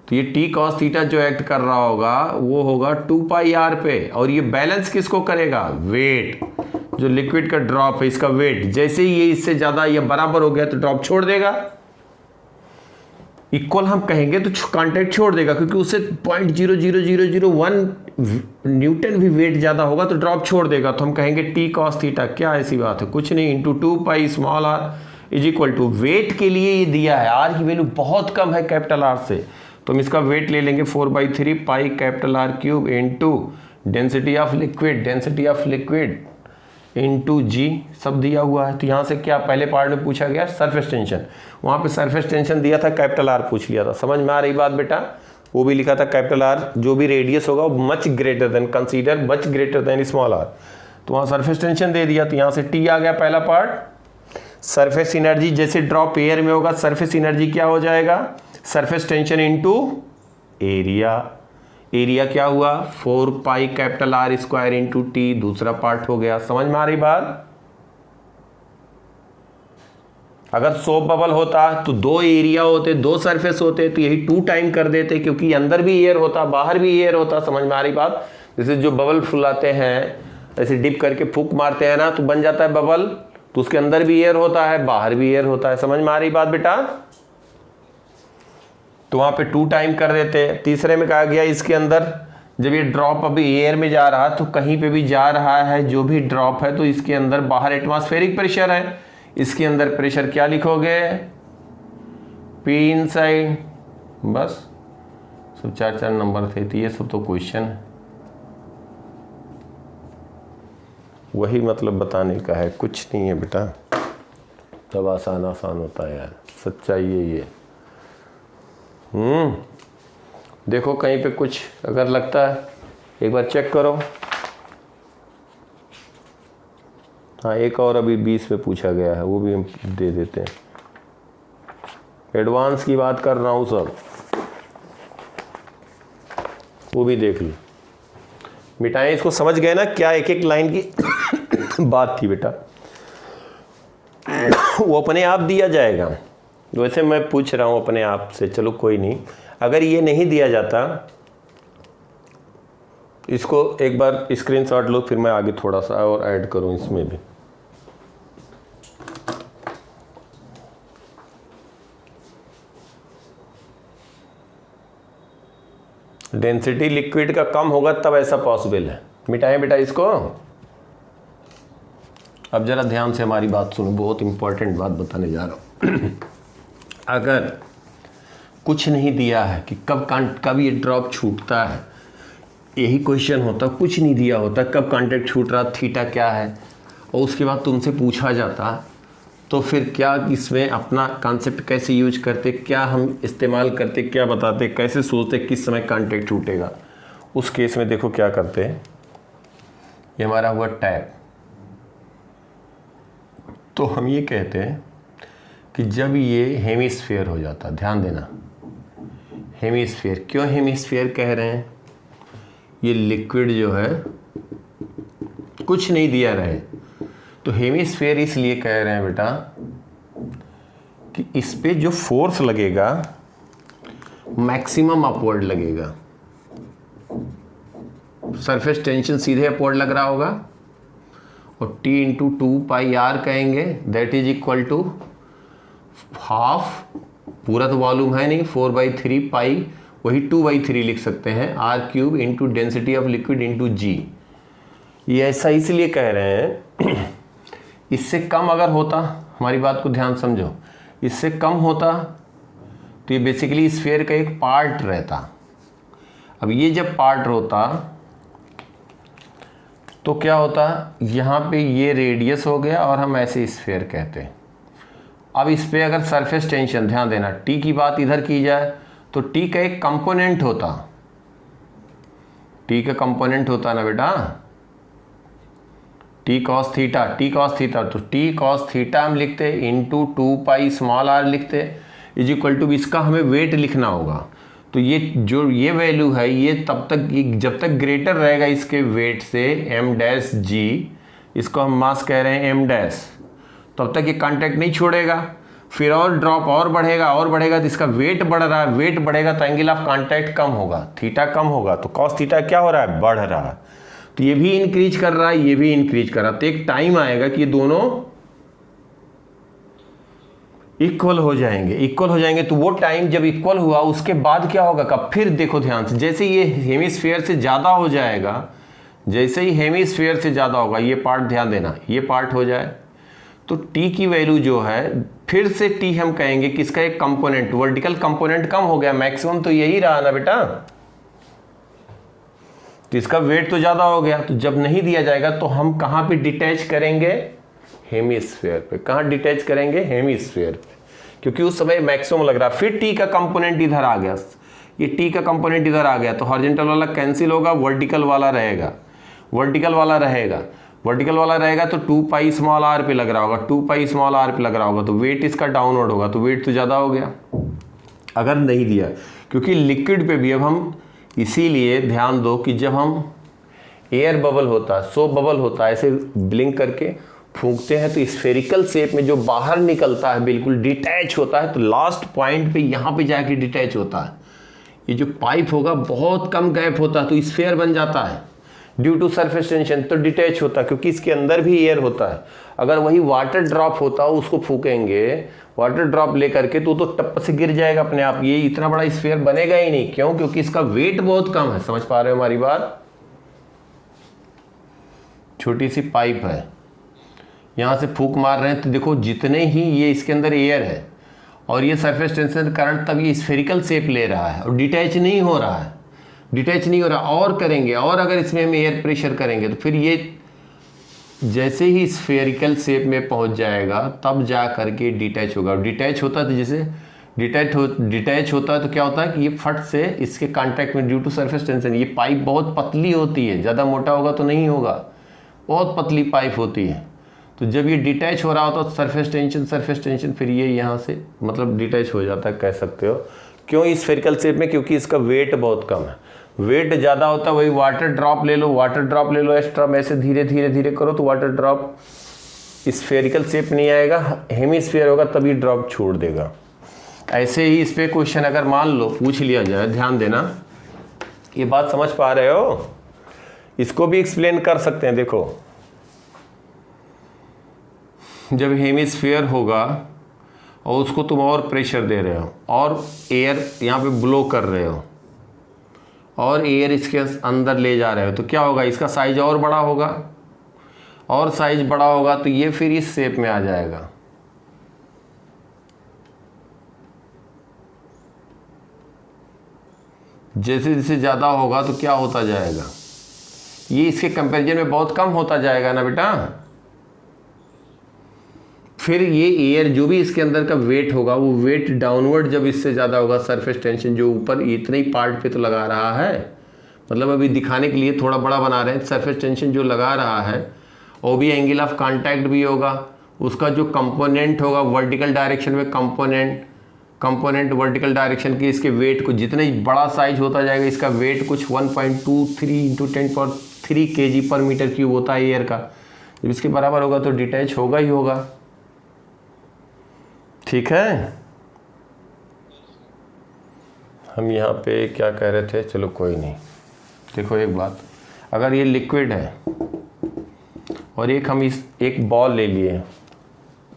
तो ये टी कॉस थीटा जो एक्ट कर रहा होगा वो होगा 2πr पे, और ये बैलेंस किसको करेगा? वेट, जो लिक्विड का ड्रॉप है इसका वेट। जैसे ही ये इससे ज़्यादा या बराबर हो गया तो ड्रॉप छोड़ देगा। इक्वल हम कहेंगे तो कांटेक्ट छोड़ देगा, क्योंकि उससे 0.00001 न्यूटन भी वेट ज़्यादा होगा तो ड्रॉप छोड़ देगा। तो हम कहेंगे टी कॉस थीटा, क्या ऐसी बात है? कुछ नहीं, into 2π small are is equal to, weight के लिए ये दिया है, आर की वैल्यू बहुत कम है कैपिटल आर से, तो हम इसका वेट ले लेंगे 4/3 pi capital R cube into density of liquid into G, सब दिया हुआ है। तो यहाँ से क्या पहले पार्ट में पूछा गया? Surface tension. वहाँ पे सरफेस टेंशन दिया था, कैपिटल आर पूछ लिया था। समझ में आ रही बात बेटा? वो भी लिखा था कैपिटल आर, जो भी रेडियस होगा वो much greater than, consider much greater than small R. तो वहाँ सरफेस टेंशन दे दिया, तो यहाँ से टी आ गया पहला पार्ट। सरफेस एनर्जी, जैसे ड्रॉप एयर में होगा सरफेस एनर्जी क्या हो जाएगा? Surface tension into area. Area क्या हुआ? 4π capital R square into T, दूसरा पार्ट हो गया। समझ में आ रही बात? अगर सोप बबल होता तो 2 एरिया होते, 2 सरफेस होते, तो यही 2 टाइम कर देते, क्योंकि अंदर भी एयर होता, बाहर भी एयर होता। समझ में आ रही बात? जैसे जो बबल फुलाते हैं, ऐसे डिप करके फूंक मारते हैं ना, तो बन जाता है बबल, तो उसके अंदर भी एयर होता है, बाहर भी एयर होता है। समझ में आ रही बात बेटा? तो वहां पे 2 टाइम कर देते। तीसरे में कहा गया इसके अंदर जब ये ड्रॉप अभी एयर में जा रहा, तो कहीं पे भी जा रहा है जो भी ड्रॉप है, तो इसके अंदर बाहर एटमॉस्फेरिक प्रेशर है, इसके अंदर प्रेशर क्या लिखोगे? P inside. बस सब 4 नंबर थे, तो ये सब तो क्वेश्चन है, वही मतलब बताने का है, कुछ नहीं है बेटा। तब आसान आसान होता है यार, सच्चाई है ये। देखो कहीं पे कुछ अगर लगता है एक बार चेक करो। हाँ, एक और अभी 20 में पूछा गया है, वो भी हम दे देते हैं। एडवांस की बात कर रहा हूँ सब, वो भी देख लो। मिटाएं इसको, समझ गए ना क्या एक एक लाइन की बात थी बेटा? वो अपने आप दिया जाएगा। वैसे मैं पूछ रहा हूँ अपने आप से, चलो कोई नहीं। अगर ये नहीं दिया जाता, इसको एक बार स्क्रीनशॉट लो, फिर मैं आगे थोड़ा सा और ऐड करूँ इसमें भी। डेंसिटी लिक्विड का कम होगा तब ऐसा पॉसिबल है। मिटाएं बेटा इसको। अब जरा ध्यान से हमारी बात सुनो, बहुत इंपॉर्टेंट बात बताने जा रहा हूं। अगर कुछ नहीं दिया है कि कब ये ड्रॉप छूटता है, यही क्वेश्चन होता, कुछ नहीं दिया होता कब कांटेक्ट छूट रहा, थीटा क्या है, और उसके बाद तुमसे पूछा जाता, तो फिर क्या इसमें अपना कॉन्सेप्ट कैसे यूज करते, क्या हम इस्तेमाल करते, क्या बताते, कैसे सोचते किस समय कांटेक्ट छूटेगा। उस केस में देखो क्या करते हैं, ये हमारा हुआ टैप। तो हम ये कहते हैं कि जब ये हेमिस्फीयर हो जाता, ध्यान देना, हेमिस्फीयर, क्यों हेमिस्फीयर कह रहे हैं? ये लिक्विड जो है कुछ नहीं दिया रहे, तो हेमिस्फीयर इसलिए कह रहे हैं बेटा कि इस पे जो फोर्स लगेगा मैक्सिमम अपवर्ड लगेगा। सरफेस टेंशन सीधे अपवर्ड लग रहा होगा, और T इंटू 2πr कहेंगे, that is equal to half, पूरा तो वॉल्यूम है नहीं, 4/3 पाई, वही 2/3 लिख सकते हैं, r³ into density of liquid into g। ये ऐसा इसलिए कह रहे हैं, इससे कम अगर होता, हमारी बात को ध्यान समझो, इससे कम होता तो ये बेसिकली स्फीयर का एक पार्ट रहता। अब ये जब पार्ट होता तो क्या होता, यहाँ पे ये रेडियस हो गया और हम ऐसे स्फीयर कहते हैं। अब इस पे अगर सरफेस टेंशन, ध्यान देना, टी की बात इधर की जाए तो टी का एक कंपोनेंट होता, टी का कंपोनेंट होता ना बेटा, T cos theta, T cos theta, तो टी कॉस थीटा हम लिखते इंटू 2π स्मॉल r लिखते, इज इक्वल टू, इसका हमें वेट लिखना होगा। तो ये जो ये वैल्यू है, ये तब तक, जब तक ग्रेटर रहेगा इसके वेट से m' g, इसको हम मास कह रहे हैं m', तब तक ये कांटेक्ट नहीं छोड़ेगा। फिर और ड्रॉप और बढ़ेगा तो इसका वेट बढ़ रहा है, वेट बढ़ेगा तो एंगल ऑफ कांटेक्ट कम होगा, थीटा कम होगा, तो कॉस थीटा क्या हो रहा है, बढ़ रहा है। तो ये भी इंक्रीज कर रहा है, ये भी इंक्रीज कर रहा है, तो एक टाइम आएगा कि ये दोनों इक्वल हो जाएंगे। तो वो टाइम जब इक्वल हुआ, उसके बाद क्या होगा, कब, फिर देखो ध्यान से, जैसे ये हेमिस्फीयर से ज़्यादा हो जाएगा, जैसे ही हेमिस्फीयर से ज़्यादा होगा, ये पार्ट ध्यान देना, ये पार्ट हो जाए, तो टी की वैल्यू जो है, फिर से टी हम कहेंगे कि इसका एक कंपोनेंट, वर्टिकल कंपोनेंट कम हो गया, मैक्सिमम तो यही रहा ना बेटा, तो इसका वेट तो ज़्यादा हो गया। तो जब नहीं दिया जाएगा तो हम कहाँ पे डिटैच करेंगे, हेमिस्फीयर पे। कहाँ डिटैच करेंगे, हेमिस्फीयर पे, क्योंकि उस समय मैक्सिमम लग रहा। फिर टी का कंपोनेंट इधर आ गया, ये टी का कंपोनेंट इधर आ गया, तो हॉरिजॉन्टल वाला कैंसिल होगा, वर्टिकल वाला रहेगा, तो 2π स्मॉल r पे लग रहा होगा, 2π स्मॉल r पे लग रहा होगा, तो वेट इसका डाउनवर्ड होगा, तो वेट तो ज़्यादा हो गया अगर नहीं दिया। क्योंकि लिक्विड पे भी अब हम, इसीलिए ध्यान दो कि जब हम एयर बबल होता, सोप बबल होता, ऐसे ब्लिंक करके फूंकते हैं तो स्फेरिकल शेप में जो बाहर निकलता है बिल्कुल डिटैच होता है, तो लास्ट पॉइंट पे यहाँ पे जाके डिटैच होता है। ये जो पाइप होगा बहुत कम गैप होता है तो स्फेयर बन जाता है ड्यू टू सरफेस टेंशन, तो डिटैच होता है क्योंकि इसके अंदर भी एयर होता है। अगर वही वाटर ड्रॉप होता है उसको फूकेंगे वाटर ड्रॉप लेकर के तो टप से गिर जाएगा अपने आप, ये इतना बड़ा स्फेयर बनेगा ही नहीं। क्यों? क्योंकि इसका वेट बहुत कम है। समझ पा रहे हो हमारी बात? छोटी सी पाइप है, यहाँ से फूक मार रहे हैं तो देखो जितने ही ये इसके अंदर एयर है और ये सरफेस टेंशन के कारण तब ये स्फेरिकल शेप ले रहा है और डिटैच नहीं हो रहा है, डिटैच नहीं हो रहा। और करेंगे और अगर इसमें हम एयर प्रेशर करेंगे तो फिर ये जैसे ही स्फेरिकल शेप में पहुंच जाएगा तब जा करके डिटैच होगा। डिटैच होता है तो जैसे डिटैच होता है तो क्या होता है कि ये फट से इसके कांटेक्ट में ड्यू टू सरफेस टेंशन, ये पाइप बहुत पतली होती है, ज़्यादा मोटा होगा तो नहीं होगा, बहुत पतली पाइप होती है। तो जब ये डिटैच हो रहा होता है तो सरफेस टेंशन फिर ये यहाँ से मतलब डिटैच हो जाता है, कह सकते हो। क्यों इस स्फेरिकल शेप में? क्योंकि इसका वेट बहुत कम है। वेट ज़्यादा होता है, वही वाटर ड्रॉप ले लो एक्स्ट्रा में, ऐसे धीरे धीरे करो तो वाटर ड्रॉप स्फेरिकल शेप नहीं आएगा, हेमिस्फीयर होगा तभी ड्रॉप छोड़ देगा। ऐसे ही इस पे क्वेश्चन अगर मान लो पूछ लिया जाए, ध्यान देना, ये बात समझ पा रहे हो? इसको भी एक्सप्लेन कर सकते हैं। देखो जब हेमिस्फीयर होगा और उसको तुम और प्रेशर दे रहे हो और एयर यहाँ पे ब्लो कर रहे हो और एयर इसके अंदर ले जा रहे हो तो क्या होगा? इसका साइज और बड़ा होगा, और साइज बड़ा होगा तो ये फिर इस शेप में आ जाएगा। जैसे जैसे ज़्यादा होगा तो क्या होता जाएगा? ये इसके कंपैरिजन में बहुत कम होता जाएगा ना बेटा। फिर ये एयर जो भी इसके अंदर का वेट होगा वो वेट डाउनवर्ड जब इससे ज़्यादा होगा, सरफेस टेंशन जो ऊपर इतने ही पार्ट पे तो लगा रहा है, मतलब अभी दिखाने के लिए थोड़ा बड़ा बना रहे हैं, सरफेस टेंशन जो लगा रहा है वो भी एंगल ऑफ कांटेक्ट भी होगा, उसका जो कंपोनेंट होगा वर्टिकल डायरेक्शन में कंपोनेंट वर्टिकल डायरेक्शन की, इसके वेट को जितना बड़ा साइज होता जाएगा इसका वेट कुछ 1.23 × 10³ kg पर मीटर क्यूब होता है एयर का। जब इसके बराबर होगा तो डिटैच होगा ही होगा। ठीक है, हम यहाँ पे क्या कह रहे थे, चलो कोई नहीं। देखो एक बात, अगर ये लिक्विड है और एक बॉल ले लिए,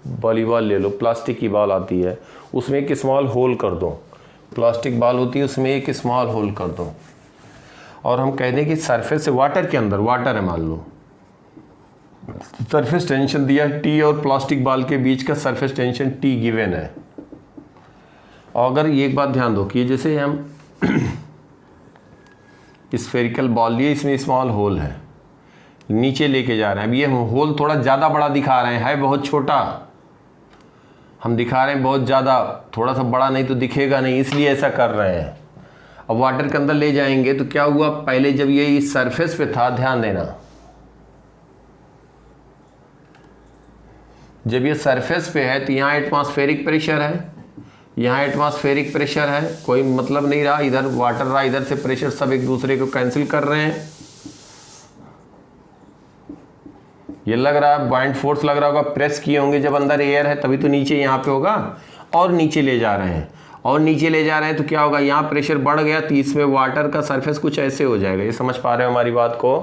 वॉलीबॉल ले लो, प्लास्टिक की बॉल आती है, उसमें एक स्मॉल होल कर दो, प्लास्टिक बॉल होती है उसमें एक स्मॉल होल कर दो, और हम कह दें कि सरफेस से वाटर के अंदर, वाटर है मान लो, सरफेस टेंशन दिया T और प्लास्टिक बॉल के बीच का सरफेस टेंशन T गिवन है। और अगर ये एक बात ध्यान दो कि जैसे हम स्फेरिकल बॉल लिए, इसमें स्मॉल होल है, नीचे लेके जा रहे हैं। अब ये होल थोड़ा ज़्यादा बड़ा दिखा रहे हैं, है बहुत छोटा, हम दिखा रहे हैं बहुत ज़्यादा, थोड़ा सा बड़ा नहीं तो दिखेगा नहीं, इसलिए ऐसा कर रहे हैं। अब वाटर के अंदर ले जाएंगे तो क्या हुआ, पहले जब ये इस सरफेस पे था, ध्यान देना, जब ये सरफेस पे है तो यहाँ एटमॉस्फेरिक प्रेशर है, यहाँ एटमॉस्फेरिक प्रेशर है, कोई मतलब नहीं रहा, इधर वाटर रहा, इधर से प्रेशर, सब एक दूसरे को कैंसिल कर रहे हैं। ये लग रहा है बाइंड फोर्स लग रहा होगा, प्रेस किए होंगे जब अंदर एयर है तभी तो नीचे यहाँ पे होगा, और नीचे ले जा रहे हैं, और नीचे ले जा रहे हैं तो क्या होगा, यहाँ प्रेशर बढ़ गया तो इसमें वाटर का सरफेस कुछ ऐसे हो जाएगा। ये समझ पा रहे हो हमारी बात को?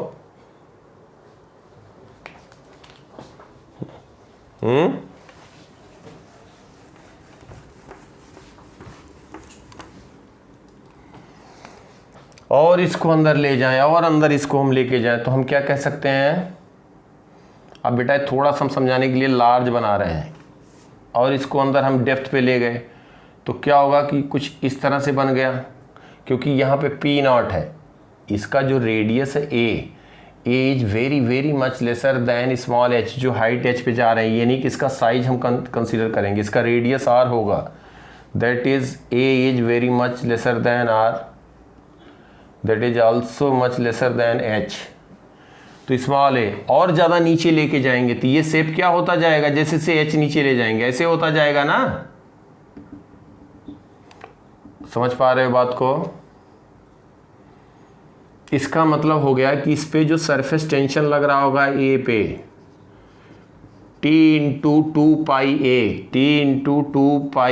और इसको अंदर ले जाएं और अंदर इसको हम लेके जाएं तो हम क्या कह सकते हैं? अब बेटा थोड़ा सा हम समझाने के लिए लार्ज बना रहे हैं और इसको अंदर हम डेप्थ पे ले गए तो क्या होगा कि कुछ इस तरह से बन गया, क्योंकि यहाँ पे P0 है, इसका जो रेडियस है A is very much lesser than small h, जो हाइट h पे जा रहे हैं, ये नहीं कि इसका साइज हम कंसीडर करेंगे, इसका रेडियस r होगा, that is a is very much lesser then r, that is also much lesser then h। तो स्मॉल a और ज़्यादा नीचे लेके जाएंगे तो ये शेप क्या होता जाएगा, जैसे से h नीचे ले जाएंगे ऐसे होता जाएगा ना। समझ पा रहे हो बात को? इसका मतलब हो गया कि इस पे जो सरफेस टेंशन लग रहा होगा ए पे, T into 2πa, T into 2πa,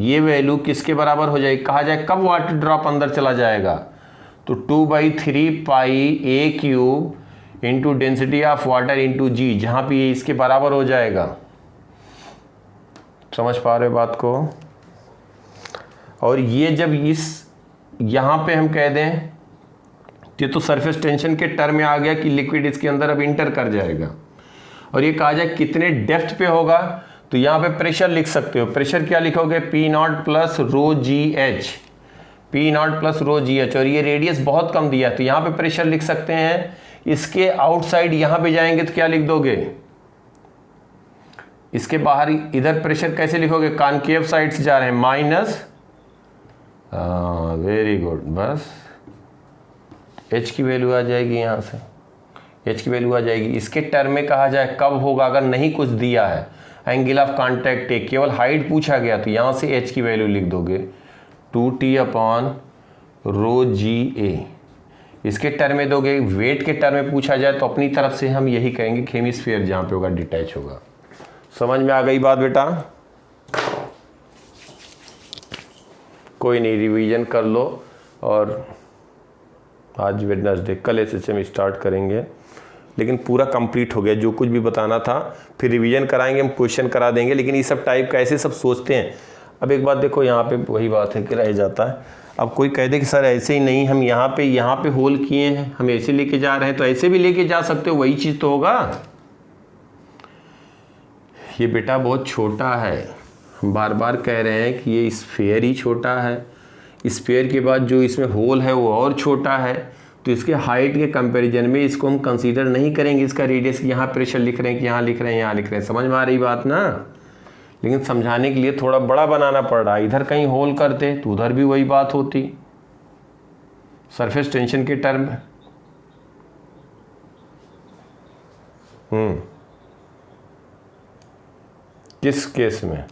ये वैल्यू किसके बराबर हो जाएगी? कहा जाए कब वाटर ड्रॉप अंदर चला जाएगा? तो 2/3πa³ into density of water into G, जहाँ पे ये इसके बराबर हो जाएगा। समझ पा रहे हो बात को? और ये जब इस यहाँ पे हम कह दें, ये तो सरफेस टेंशन के टर्म में आ गया कि लिक्विड इसके अंदर अब इंटर कर जाएगा। और ये कहा जाए कितने डेप्थ पे होगा, तो यहाँ पे प्रेशर लिख सकते हो। प्रेशर क्या लिखोगे? P0 plus rho G H, P0 plus rho G H. और ये रेडियस बहुत कम दिया, तो यहाँ पे प्रेशर लिख सकते हैं। इसके आउटसाइड यहाँ पे जाएंगे तो क्या लिख दोगे? इसके बाहर इधर प्रेशर कैसे लिखोगे? कॉनकेव साइड से जा रहे हैं, माइनस, वेरी गुड, बस एच की वैल्यू आ जाएगी, यहाँ से एच की वैल्यू आ जाएगी। इसके टर्म में कहा जाए कब होगा, अगर नहीं कुछ दिया है, एंगल ऑफ कांटेक्ट है, केवल हाइट पूछा गया, तो यहाँ से एच की वैल्यू लिख दोगे 2T/ρGA। इसके टर्म में दोगे, वेट के टर्म में पूछा जाए तो अपनी तरफ से हम यही कहेंगे हेमिस्फीयर जहाँ पे होगा डिटैच होगा। समझ में आ गई बात बेटा? कोई नहीं, रिवीजन कर लो। और आज वेडनेसडे, कल एसएचएम स्टार्ट करेंगे, लेकिन पूरा कंप्लीट हो गया। जो कुछ भी बताना था फिर रिवीजन कराएंगे, हम क्वेश्चन करा देंगे। लेकिन ये सब टाइप का ऐसे सब सोचते हैं। अब एक बात देखो, यहाँ पे वही बात है कि रह जाता है। अब कोई कह दे कि सर ऐसे ही नहीं, हम यहाँ पे होल किए हैं, हम ऐसे लेके जा रहे हैं, तो ऐसे भी लेके जा सकते हो, वही चीज़ तो होगा। ये बेटा बहुत छोटा है, हम बार बार कह रहे हैं कि ये स्फीयर ही छोटा है। स्फीयर के बाद जो इसमें होल है वो और छोटा है, तो इसके हाइट के कंपैरिजन में इसको हम कंसीडर नहीं करेंगे। इसका रेडियस, यहाँ प्रेशर लिख रहे हैं कि यहाँ लिख रहे हैं, यहाँ लिख रहे हैं। समझ में आ रही बात ना? लेकिन समझाने के लिए थोड़ा बड़ा बनाना पड़ रहा है। इधर कहीं होल करते तो उधर भी वही बात होती, सरफेस टेंशन के टर्म में। किस केस में?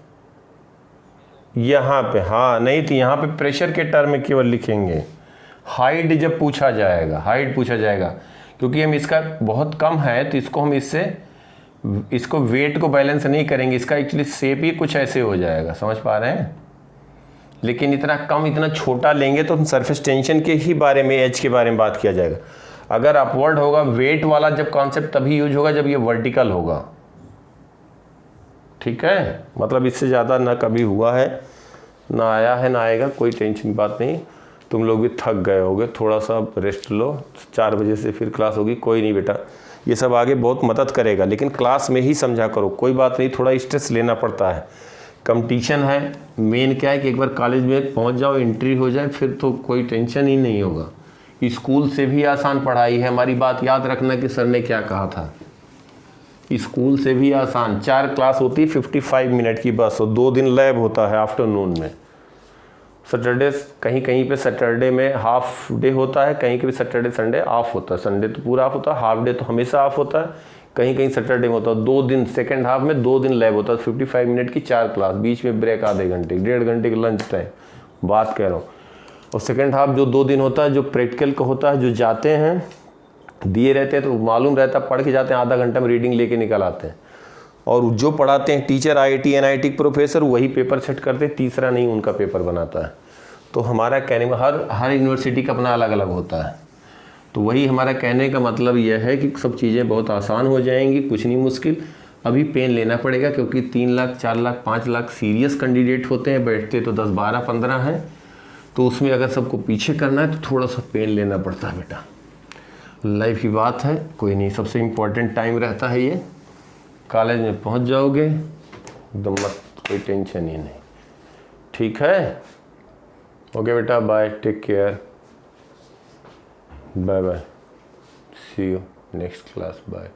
यहाँ पे, हाँ, नहीं तो यहाँ पे प्रेशर के टर्म में केवल लिखेंगे। हाइट जब पूछा जाएगा, हाइट पूछा जाएगा, क्योंकि हम इसका बहुत कम है तो इसको हम इसको वेट को बैलेंस नहीं करेंगे। इसका एक्चुअली शेप ही कुछ ऐसे हो जाएगा। समझ पा रहे हैं? लेकिन इतना कम, इतना छोटा लेंगे तो हम सरफेस टेंशन के ही बारे में, एच के बारे में बात किया जाएगा। अगर अपवर्ड होगा, वेट वाला जब कॉन्सेप्ट तभी यूज होगा जब ये वर्टिकल होगा। ठीक है, मतलब इससे ज़्यादा ना कभी हुआ है, ना आया है, ना आएगा। कोई टेंशन की बात नहीं। तुम लोग भी थक गए होगे, थोड़ा सा रेस्ट लो। 4 बजे से फिर क्लास होगी। कोई नहीं बेटा, ये सब आगे बहुत मदद करेगा, लेकिन क्लास में ही समझा करो। कोई बात नहीं, थोड़ा स्ट्रेस लेना पड़ता है, कंपटीशन है। मेन क्या है कि एक बार कॉलेज में पहुंच जाओ, एंट्री हो जाए, फिर तो कोई टेंशन ही नहीं होगा। स्कूल से भी आसान पढ़ाई है। हमारी बात याद रखना कि सर ने क्या कहा था। स्कूल से भी आसान। 4 क्लास होती है 55 मिनट की बस, और 2 दिन लैब होता है आफ्टरनून में। सैटरडे कहीं कहीं पे सैटरडे में हाफ डे होता है, कहीं कहीं सैटरडे संडे ऑफ होता है। संडे तो पूरा ऑफ होता है, हाफ डे तो हमेशा ऑफ होता है। कहीं कहीं सैटरडे में होता है। 2 दिन, सेकेंड हाफ में 2 दिन लैब होता है। 55 मिनट की 4 क्लास, बीच में ब्रेक आधे घंटे, 1.5 घंटे का लंच टाइम, बात कह रहा हूँ। और सेकेंड हाफ जो 2 दिन होता है, जो प्रैक्टिकल का होता है, जो जाते हैं, दिए रहते हैं तो मालूम रहता है, पढ़ के जाते हैं, आधा घंटा में रीडिंग लेके निकल आते हैं। और जो पढ़ाते हैं टीचर, IIT NIT प्रोफेसर, वही पेपर सेट करते हैं, तीसरा नहीं उनका पेपर बनाता है। तो हमारा कहने में हर यूनिवर्सिटी का अपना अलग अलग होता है। तो वही हमारा कहने का मतलब यह है कि सब चीज़ें बहुत आसान हो जाएंगी, कुछ नहीं मुश्किल। अभी पेन लेना पड़ेगा, क्योंकि 3 लाख 4 लाख 5 लाख सीरियस कैंडिडेट होते हैं, बैठते तो 10 12 15 हैं। तो उसमें अगर सबको पीछे करना है तो थोड़ा सा पेन लेना पड़ता है बेटा। लाइफ की बात है, कोई नहीं। सबसे इम्पोर्टेंट टाइम रहता है ये। कॉलेज में पहुंच जाओगे एकदम मत, कोई टेंशन ही नहीं। ठीक है, ओके बेटा, bye, take care, bye bye, see you next class, bye.